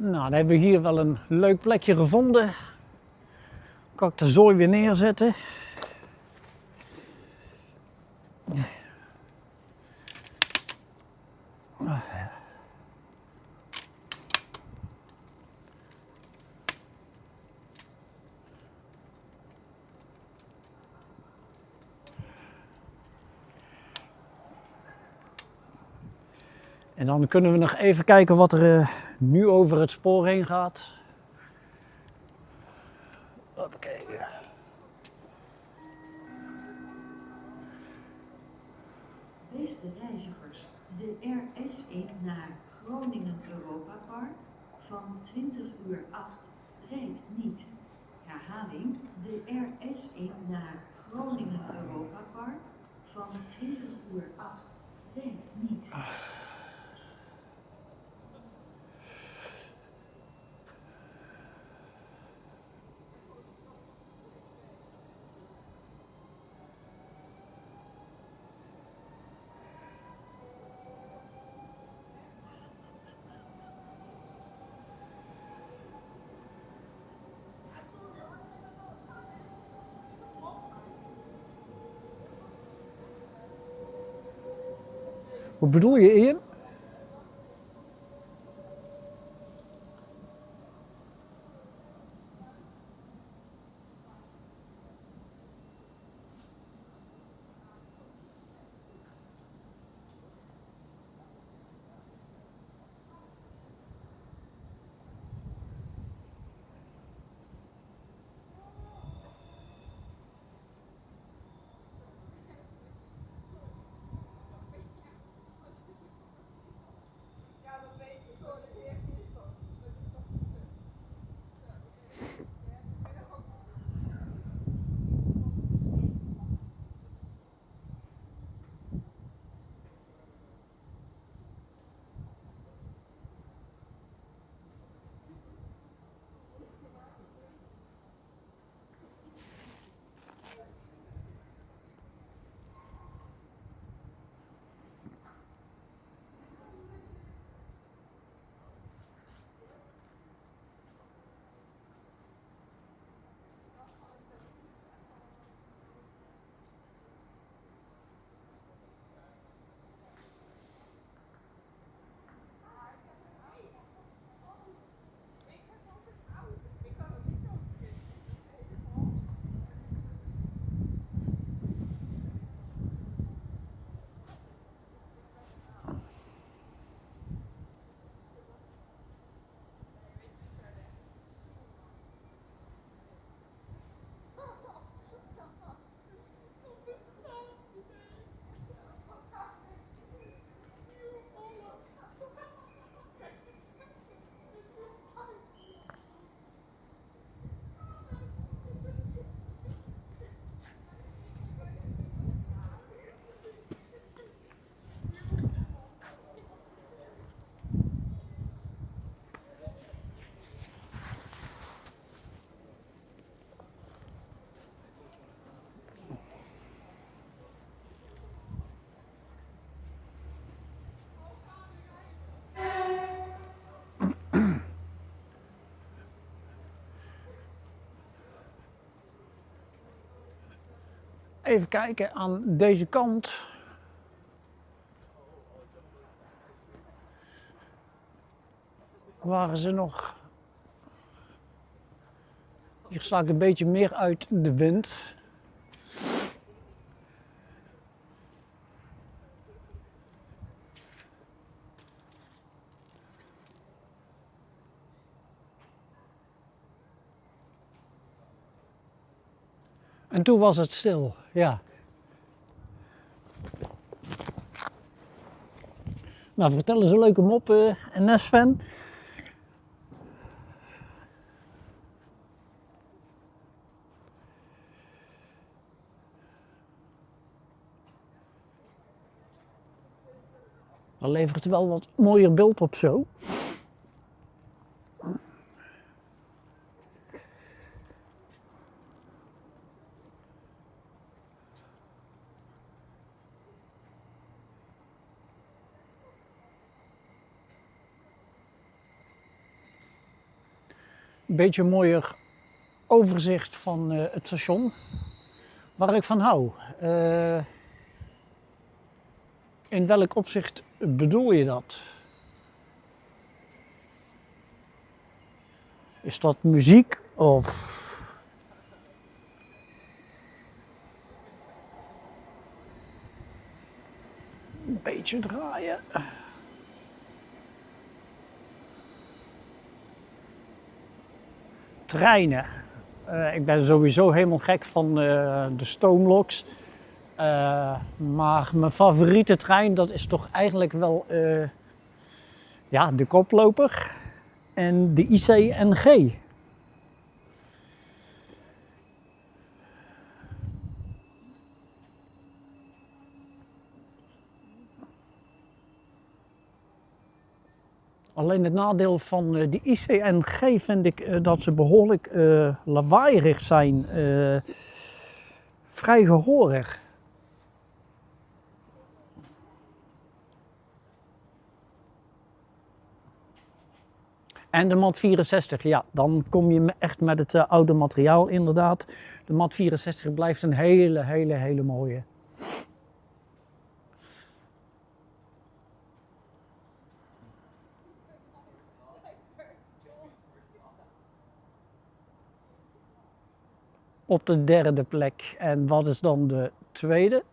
Nou, dan hebben we hier wel een leuk plekje gevonden. Kan ik de zooi weer neerzetten. En dan kunnen we nog even kijken wat er nu over het spoor heen gaat. Hoppakee. Beste reizigers, de RS1 naar Groningen Europa Park van 20:08 rijdt niet. Herhaling, de RS1 naar Groningen Europa Park van 20:08 rijdt niet. Hoe bedoel je, Ian? Even kijken aan deze kant. Waren ze nog. Hier sta ik een beetje meer uit de wind. En toen was het stil, ja. Nou, vertel eens een leuke mop, NS-fan. Dan levert het wel wat mooier beeld op zo. een beetje mooier overzicht van het station. Waar ik van hou. In welk opzicht bedoel je dat? Is dat muziek of... Een beetje draaien. Treinen. Ik ben sowieso helemaal gek van de stoomloks. Maar mijn favoriete trein, dat is toch eigenlijk wel ja, de koploper en de IC&G. Alleen het nadeel van de IC&G vind ik dat ze behoorlijk lawaaierig zijn. Vrij gehoorig. En de mat 64, ja, dan kom je echt met het oude materiaal inderdaad. De mat 64 blijft een hele mooie. Op de derde plek. En wat is dan de tweede?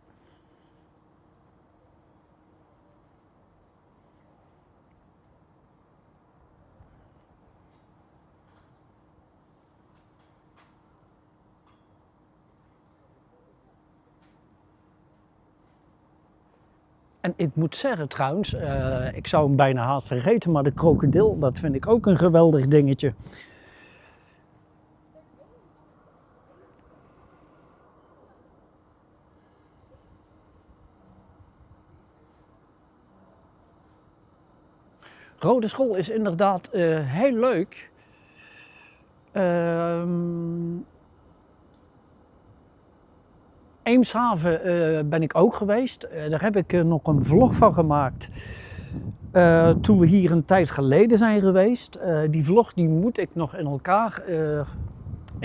En ik moet zeggen trouwens, ik zou hem bijna haast vergeten, maar de krokodil, dat vind ik ook een geweldig dingetje. Rodeschool is inderdaad heel leuk. Eemshaven ben ik ook geweest. Daar heb ik nog een vlog van gemaakt. Toen we hier een tijd geleden zijn geweest. Die vlog die moet ik nog in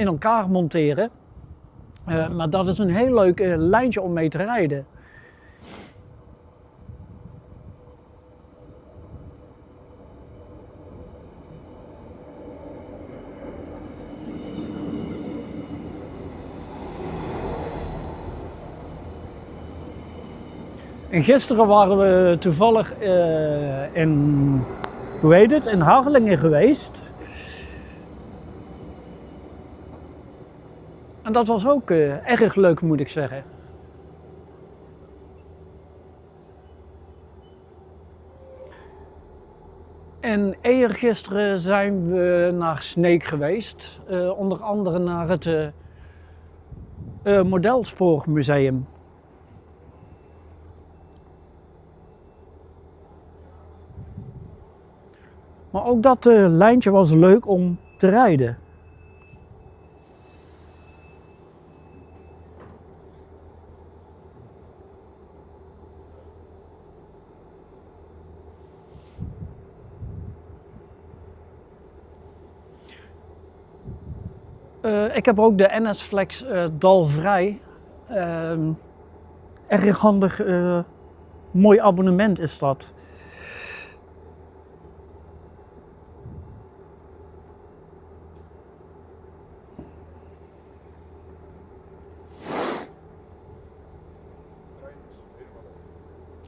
elkaar monteren. Maar dat is een heel leuk lijntje om mee te rijden. En gisteren waren we toevallig in Harlingen geweest. En dat was ook erg leuk, moet ik zeggen. En eergisteren zijn we naar Sneek geweest. Onder andere naar het Modelspoormuseum. Maar ook dat lijntje was leuk om te rijden. Ik heb ook de NS Flex Dalvrij. Erg handig, mooi abonnement is dat.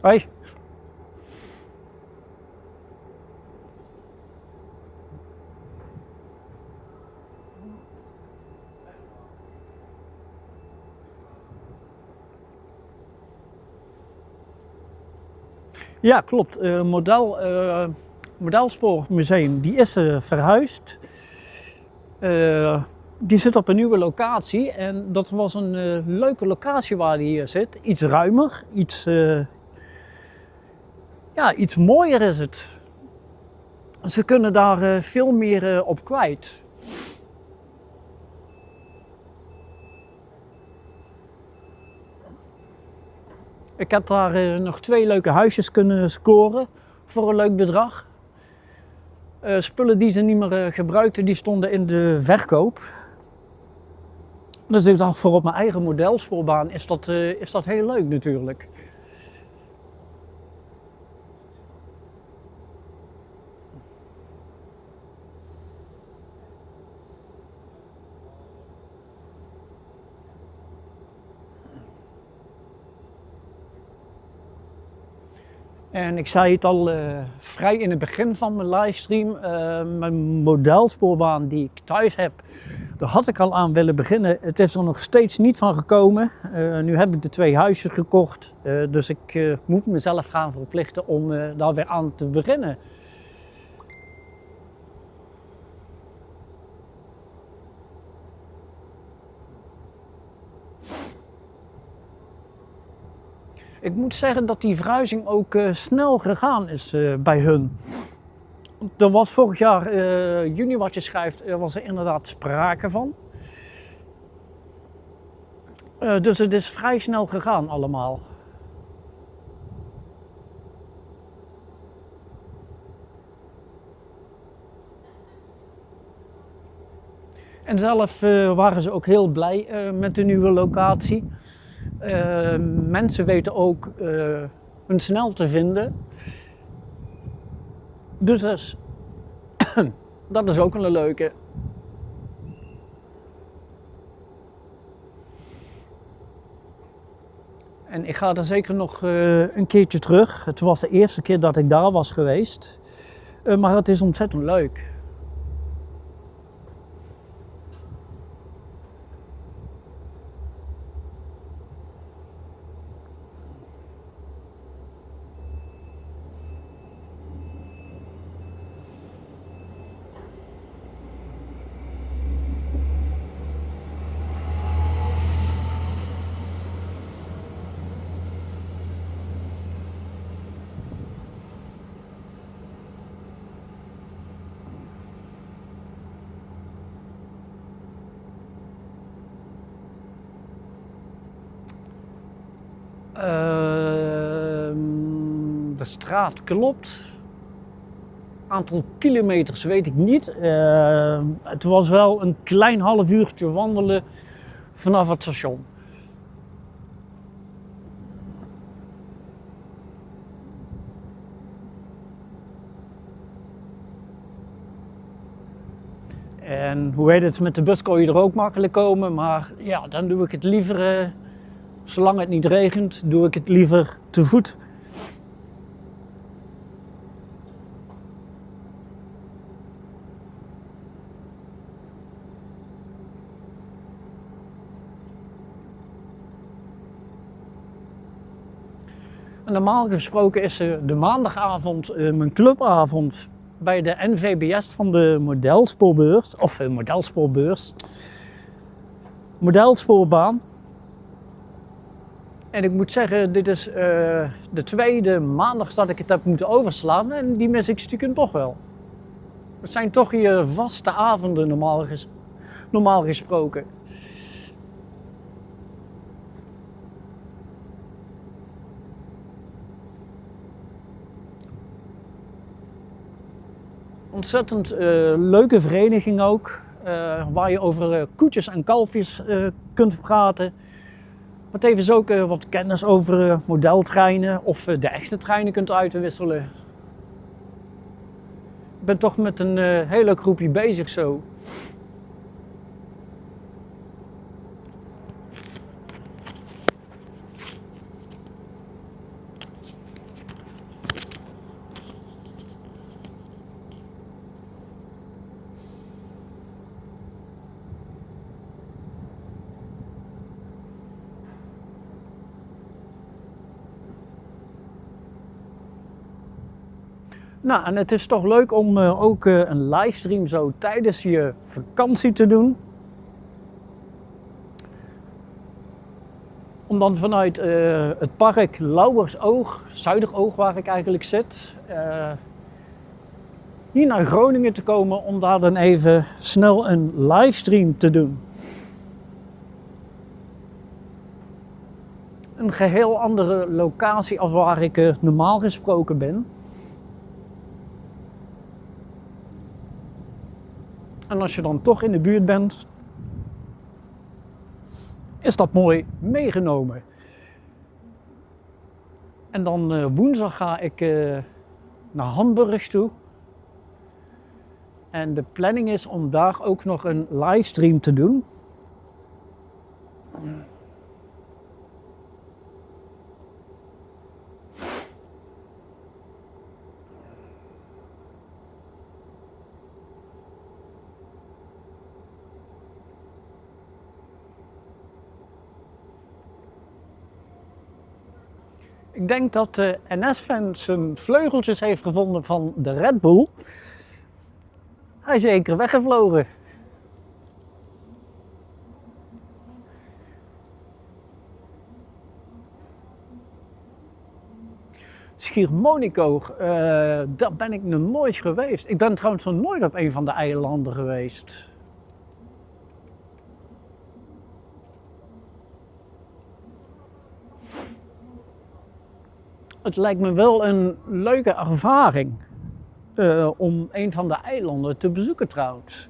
Hoi. Ja, klopt. Modelspoormuseum die is verhuisd. Die zit op een nieuwe locatie en dat was een leuke locatie waar die hier zit. Iets ruimer, iets mooier is het. Ze kunnen daar veel meer op kwijt. Ik heb daar nog 2 leuke huisjes kunnen scoren voor een leuk bedrag. Spullen die ze niet meer gebruikten, die stonden in de verkoop. Dus ik dacht, voor op mijn eigen modelspoorbaan is dat heel leuk natuurlijk. En ik zei het al vrij in het begin van mijn livestream, mijn modelspoorbaan die ik thuis heb, daar had ik al aan willen beginnen. Het is er nog steeds niet van gekomen. Nu heb ik de 2 huisjes gekocht, dus ik moet mezelf gaan verplichten om daar weer aan te beginnen. Ik moet zeggen dat die verhuizing ook snel gegaan is bij hun. Er was vorig jaar, juni wat je schrijft, was er inderdaad sprake van. Dus het is vrij snel gegaan allemaal. En zelf waren ze ook heel blij met de nieuwe locatie. Mensen weten ook hun snel te vinden. Dus dat is ook een leuke. En ik ga er zeker nog een keertje terug. Het was de eerste keer dat ik daar was geweest. Maar het is ontzettend leuk. De straat klopt. Aantal kilometers weet ik niet. Het was wel een klein half uurtje wandelen vanaf het station. En hoe heet het, met de bus kon je er ook makkelijk komen, maar ja, dan doe ik het liever, zolang het niet regent, doe ik het liever te voet. En normaal gesproken is de maandagavond mijn clubavond bij de NVBS van de modelspoorbeurs, of modelspoorbaan. En ik moet zeggen, dit is de tweede maandag dat ik het heb moeten overslaan en die mis ik stiekem toch wel. Het zijn toch je vaste avonden normaal gesproken. Ontzettend leuke vereniging ook, waar je over koetjes en kalfjes kunt praten. Maar tevens ook wat kennis over modeltreinen of de echte treinen kunt uitwisselen. Ik ben toch met een hele groepje bezig zo. Nou, en het is toch leuk om ook een livestream zo tijdens je vakantie te doen. Om dan vanuit het park Lauwersoog, Zuideroog waar ik eigenlijk zit, hier naar Groningen te komen om daar dan even snel een livestream te doen. Een geheel andere locatie als waar ik normaal gesproken ben. En als je dan toch in de buurt bent, is dat mooi meegenomen. En dan woensdag ga ik naar Hamburg toe. En de planning is om daar ook nog een livestream te doen. Ik denk dat de NS-fan zijn vleugeltjes heeft gevonden van de Red Bull. Hij is zeker weggevlogen. Schiermonnikoog, daar ben ik nog nooit geweest. Ik ben trouwens nog nooit op een van de eilanden geweest. Het lijkt me wel een leuke ervaring om een van de eilanden te bezoeken trouwens.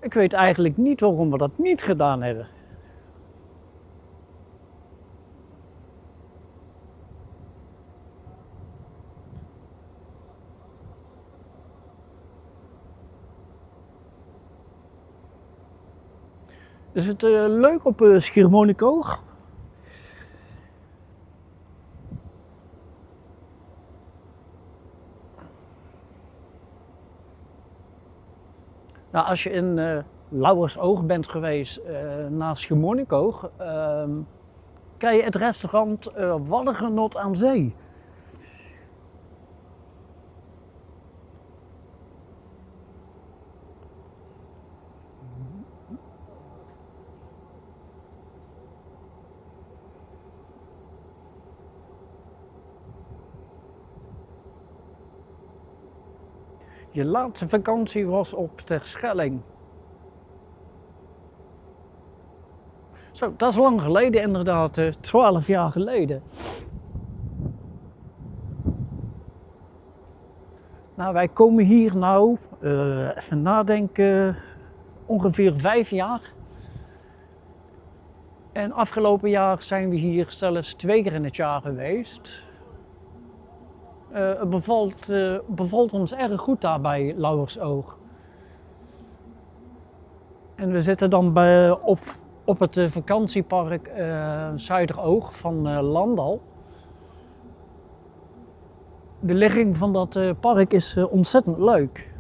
Ik weet eigenlijk niet waarom we dat niet gedaan hebben. Is het leuk op Schiermonnikoog? Nou, als je in Lauwersoog bent geweest naar Schiermonnikoog, krijg je het restaurant Waddengenot aan Zee. Je laatste vakantie was op Terschelling. Zo, dat is lang geleden inderdaad, 12 jaar geleden. Nou, wij komen hier nou, even nadenken, ongeveer 5 jaar. En afgelopen jaar zijn we hier zelfs 2 keer in het jaar geweest. Het bevalt ons erg goed daar bij Lauwersoog. En we zitten dan op het vakantiepark Zuideroog van Landal. De ligging van dat park is ontzettend leuk.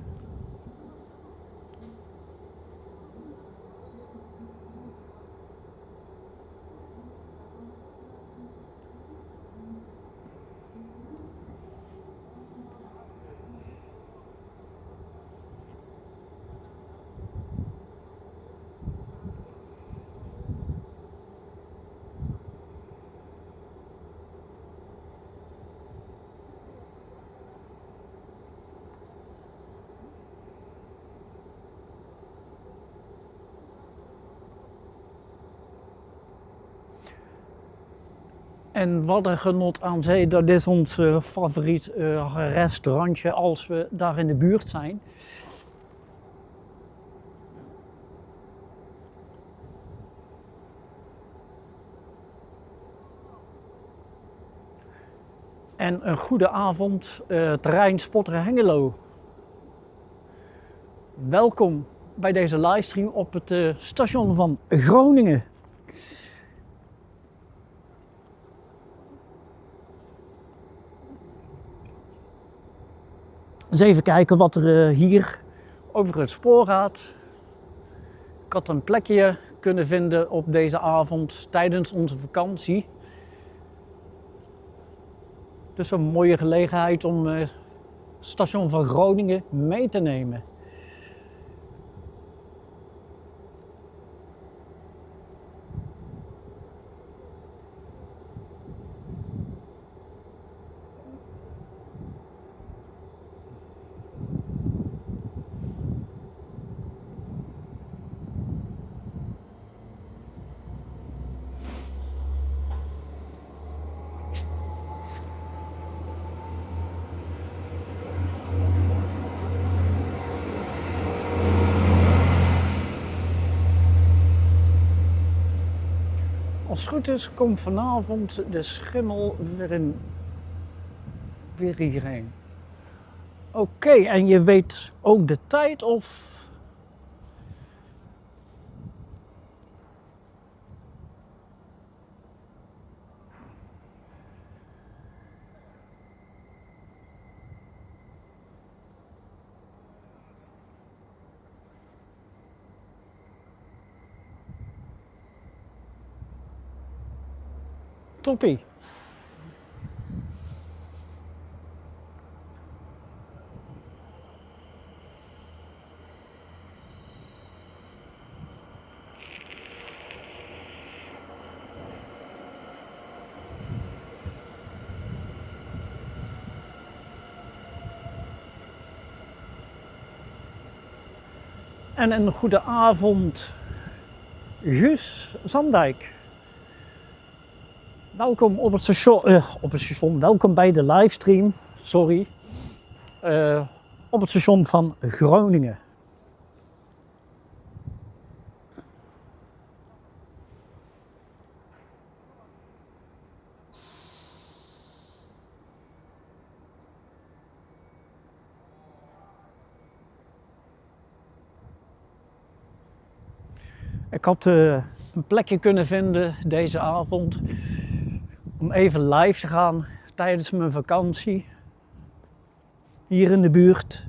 En Waddengenot aan Zee, dat is ons favoriet restaurantje als we daar in de buurt zijn. En een goede avond, terrein Spotteren Hengelo. Welkom bij deze livestream op het station van Groningen. Eens even kijken wat er hier over het spoor gaat. Ik had een plekje kunnen vinden op deze avond tijdens onze vakantie. Dus een mooie gelegenheid om het station van Groningen mee te nemen. Als het goed is, komt vanavond de schimmel weer hierheen. Oké, en je weet ook de tijd of... Toppie. En een goede avond, Guus Zandijk. Welkom op het station, welkom bij de livestream, op het station van Groningen. Ik had een plekje kunnen vinden deze avond om even live te gaan tijdens mijn vakantie hier in de buurt.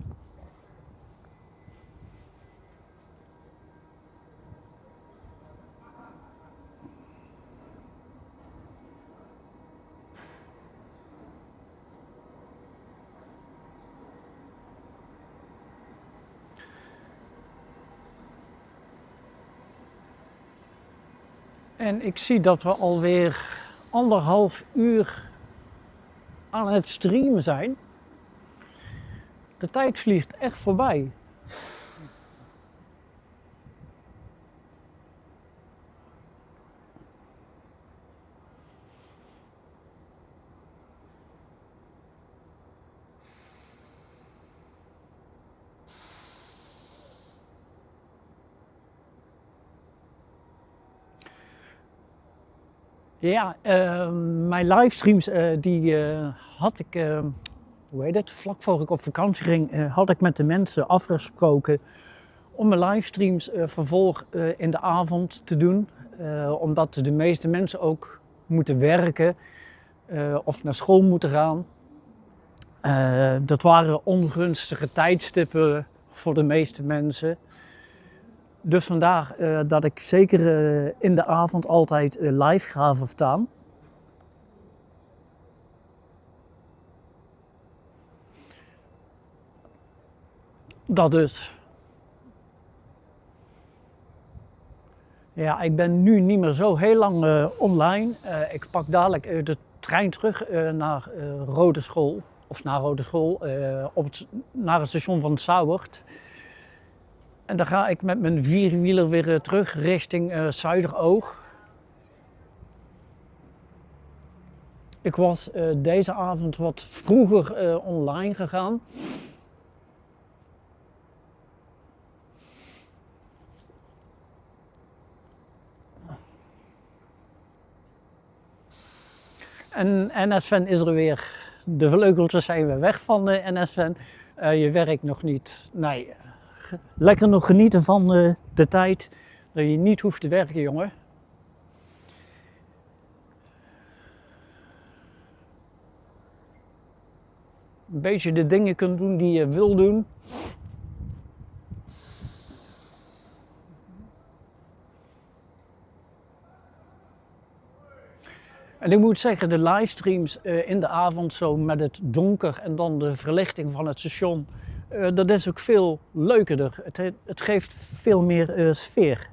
En ik zie dat we alweer 1,5 uur aan het streamen zijn. De tijd vliegt echt voorbij. Ja, mijn livestreams die had ik, vlak voor ik op vakantie ging, had ik met de mensen afgesproken om mijn livestreams vervolg in de avond te doen. Omdat de meeste mensen ook moeten werken of naar school moeten gaan. Dat waren ongunstige tijdstippen voor de meeste mensen. Dus vandaar dat ik zeker in de avond altijd live ga verstaan. Dat dus. Ja, ik ben nu niet meer zo heel lang online. Ik pak dadelijk de trein terug naar Rode School. Of naar Rode School, naar het station van Sauwerd. En dan ga ik met mijn vierwieler weer terug richting Zuideroog. Ik was deze avond wat vroeger online gegaan. En NSFN is er weer. De vleugeltjes zijn weer weg van de NSFN. Je werkt nog niet. Nee, lekker nog genieten van de tijd dat je niet hoeft te werken, jongen. Een beetje de dingen kunt doen die je wil doen. En ik moet zeggen, de livestreams in de avond zo met het donker en dan de verlichting van het station, dat is ook veel leukerder. Het geeft veel meer sfeer.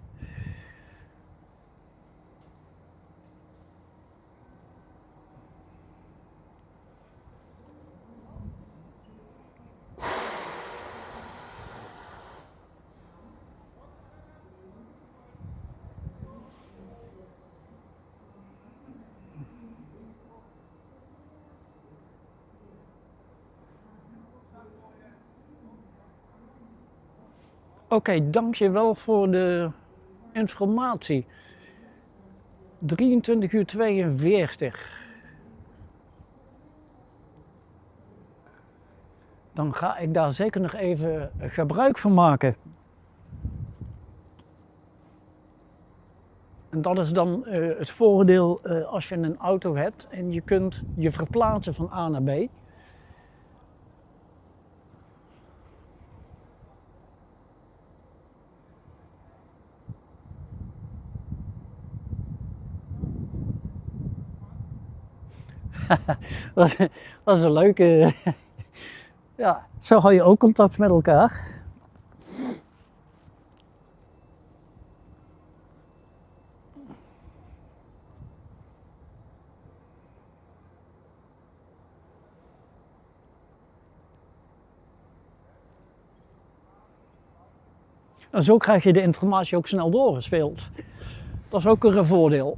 Oké, dankjewel voor de informatie. 23 uur 42. Dan ga ik daar zeker nog even gebruik van maken. En dat is dan het voordeel als je een auto hebt en je kunt je verplaatsen van A naar B. Dat is een leuke. Ja, zo hou je ook contact met elkaar. En zo krijg je de informatie ook snel doorgespeeld. Dat is ook een voordeel.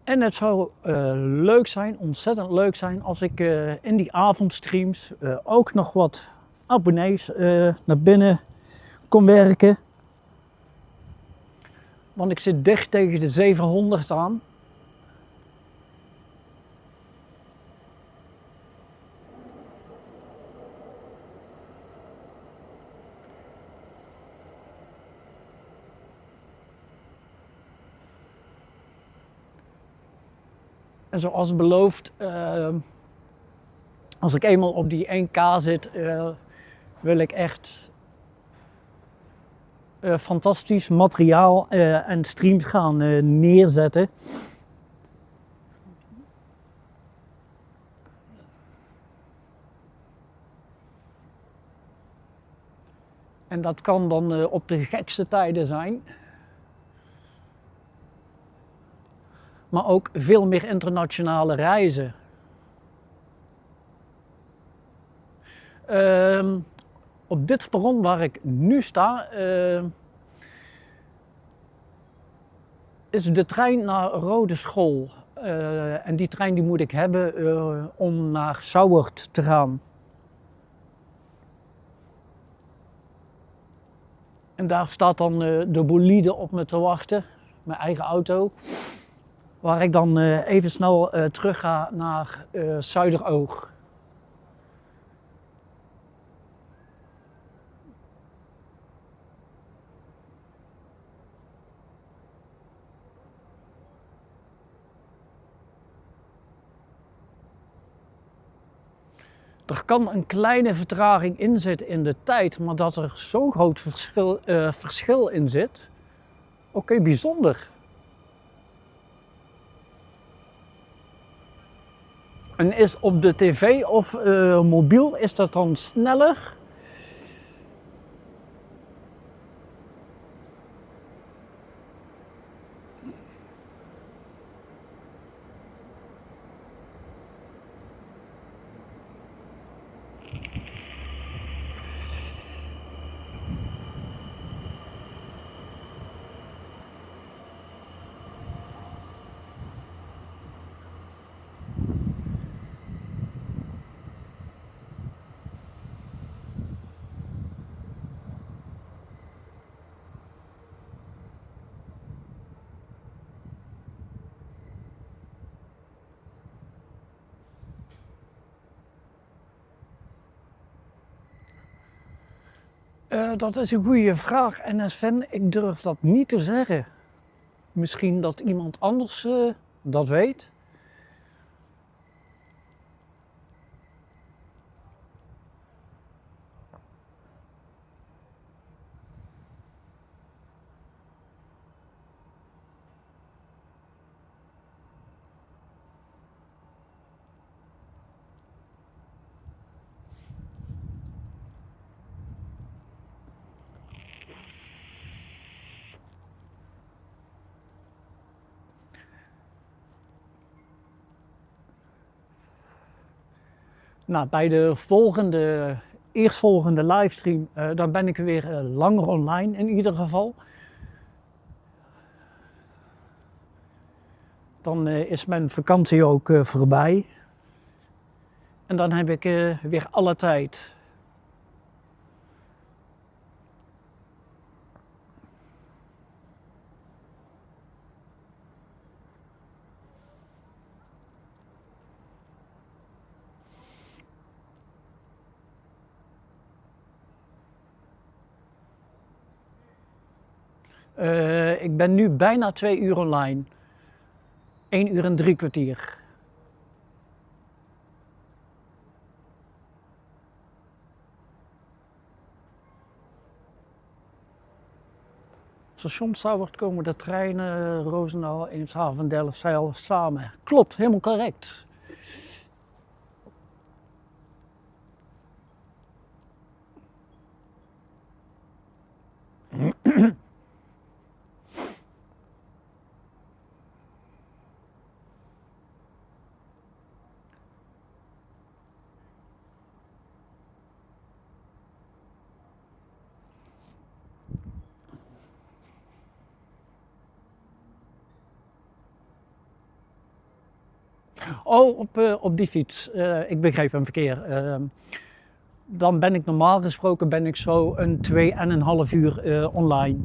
En het zou leuk zijn, ontzettend leuk zijn, als ik in die avondstreams ook nog wat abonnees naar binnen kon werken. Want ik zit dicht tegen de 700 aan. En zoals beloofd, als ik eenmaal op die 1K zit, wil ik echt fantastisch materiaal en streams gaan neerzetten. En dat kan dan op de gekste tijden zijn. Maar ook veel meer internationale reizen. Op dit perron waar ik nu sta, is de trein naar Rode School. En die trein die moet ik hebben om naar Sauwerd te gaan. En daar staat dan de bolide op me te wachten, mijn eigen auto. Waar ik dan even snel terug ga naar Zuideroog. Er kan een kleine vertraging in zitten in de tijd, maar dat er zo'n groot verschil in zit. Oké, bijzonder. En is op de tv of mobiel, is dat dan sneller? Dat is een goede vraag en Sven, ik durf dat niet te zeggen. Misschien dat iemand anders dat weet. Nou, bij de eerstvolgende livestream, dan ben ik weer langer online in ieder geval. Dan is mijn vakantie ook voorbij. En dan heb ik weer alle tijd. Ik ben nu bijna 2 uur online. 1 uur en 3 kwartier. Stationstower komen de treinen Roosendaal, Eemshaven, Delfzijl samen. Klopt, helemaal correct. Oh, op die fiets. Ik begreep hem verkeerd. Dan ben ik normaal gesproken zo een 2,5 uur online.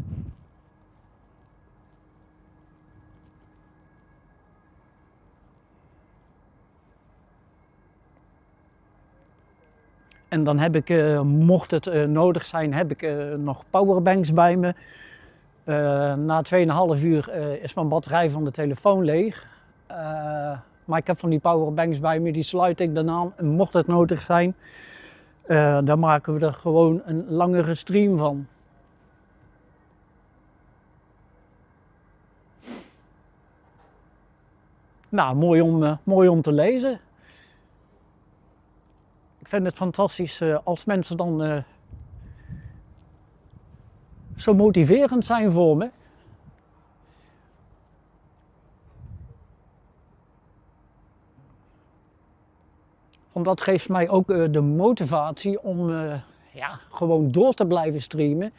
En dan heb ik, mocht het nodig zijn, heb ik nog powerbanks bij me. Na 2,5 uur is mijn batterij van de telefoon leeg. Maar ik heb van die powerbanks bij me, die sluit ik dan aan. En mocht het nodig zijn, dan maken we er gewoon een langere stream van. Nou, mooi om te lezen. Ik vind het fantastisch als mensen dan zo motiverend zijn voor me. Want dat geeft mij ook de motivatie om gewoon door te blijven streamen.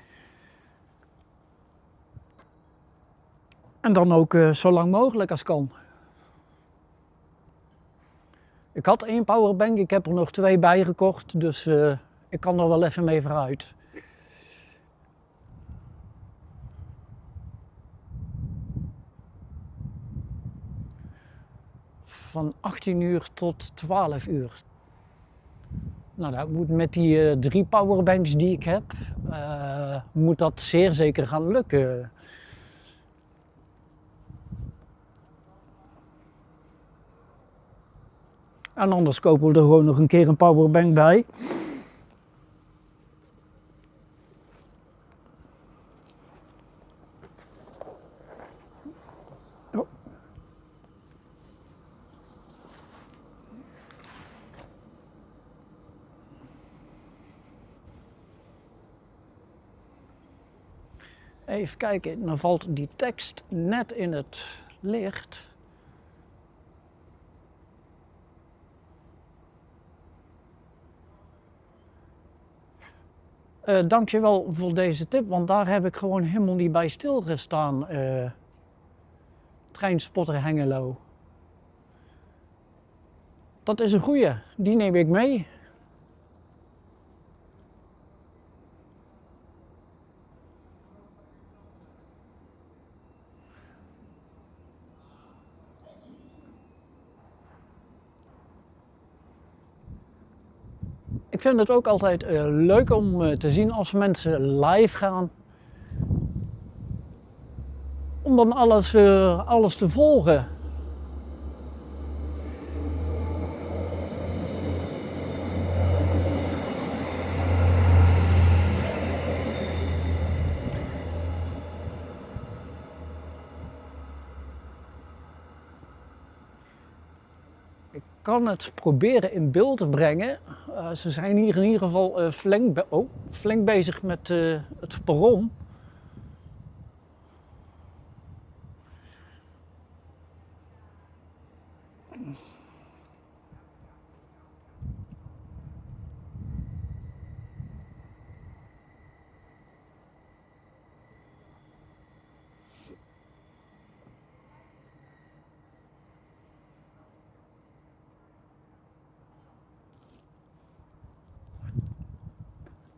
En dan ook zo lang mogelijk als kan. Ik had 1 powerbank, ik heb er nog 2 bij gekocht, dus ik kan er wel even mee vooruit. Van 18 uur tot 12 uur. Nou, dat moet met die 3 powerbanks die ik heb, moet dat zeer zeker gaan lukken. En anders kopen we er gewoon nog een keer een powerbank bij. Oh. Even kijken, dan valt die tekst net in het licht. Dankjewel voor deze tip, want daar heb ik gewoon helemaal niet bij stilgestaan. Treinspotter Hengelo. Dat is een goeie, die neem ik mee. Ik vind het ook altijd leuk om te zien als mensen live gaan. Om dan alles te volgen. Ik kan het proberen in beeld te brengen. Ze zijn hier in ieder geval flink bezig met het perron.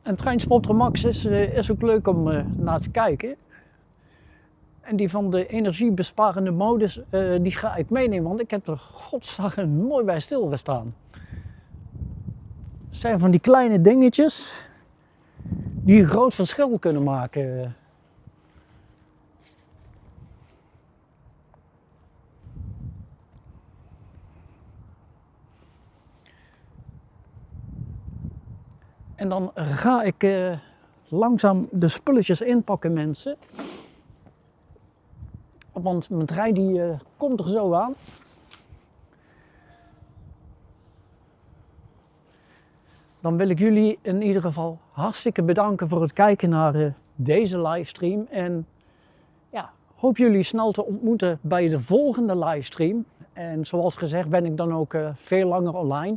En Treinspotter Max is ook leuk om naar te kijken. En die van de energiebesparende modus, die ga ik meenemen, want ik heb er godsdagen nooit bij stilgestaan. Het zijn van die kleine dingetjes die een groot verschil kunnen maken. En dan ga ik langzaam de spulletjes inpakken, mensen. Want mijn trein die komt er zo aan. Dan wil ik jullie in ieder geval hartstikke bedanken voor het kijken naar deze livestream. En ja, hoop jullie snel te ontmoeten bij de volgende livestream. En zoals gezegd ben ik dan ook veel langer online.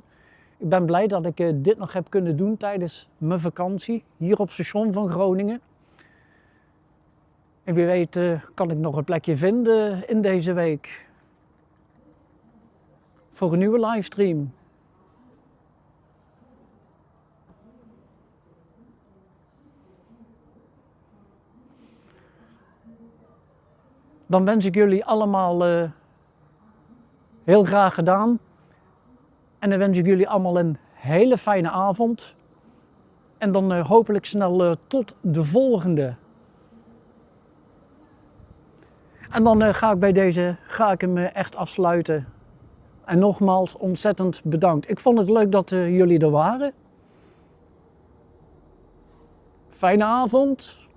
Ik ben blij dat ik dit nog heb kunnen doen tijdens mijn vakantie hier op station van Groningen. En wie weet kan ik nog een plekje vinden in deze week voor een nieuwe livestream. Dan wens ik jullie allemaal heel graag gedaan. En dan wens ik jullie allemaal een hele fijne avond. En dan hopelijk snel tot de volgende. En dan ga ik bij deze hem echt afsluiten. En nogmaals ontzettend bedankt. Ik vond het leuk dat jullie er waren. Fijne avond.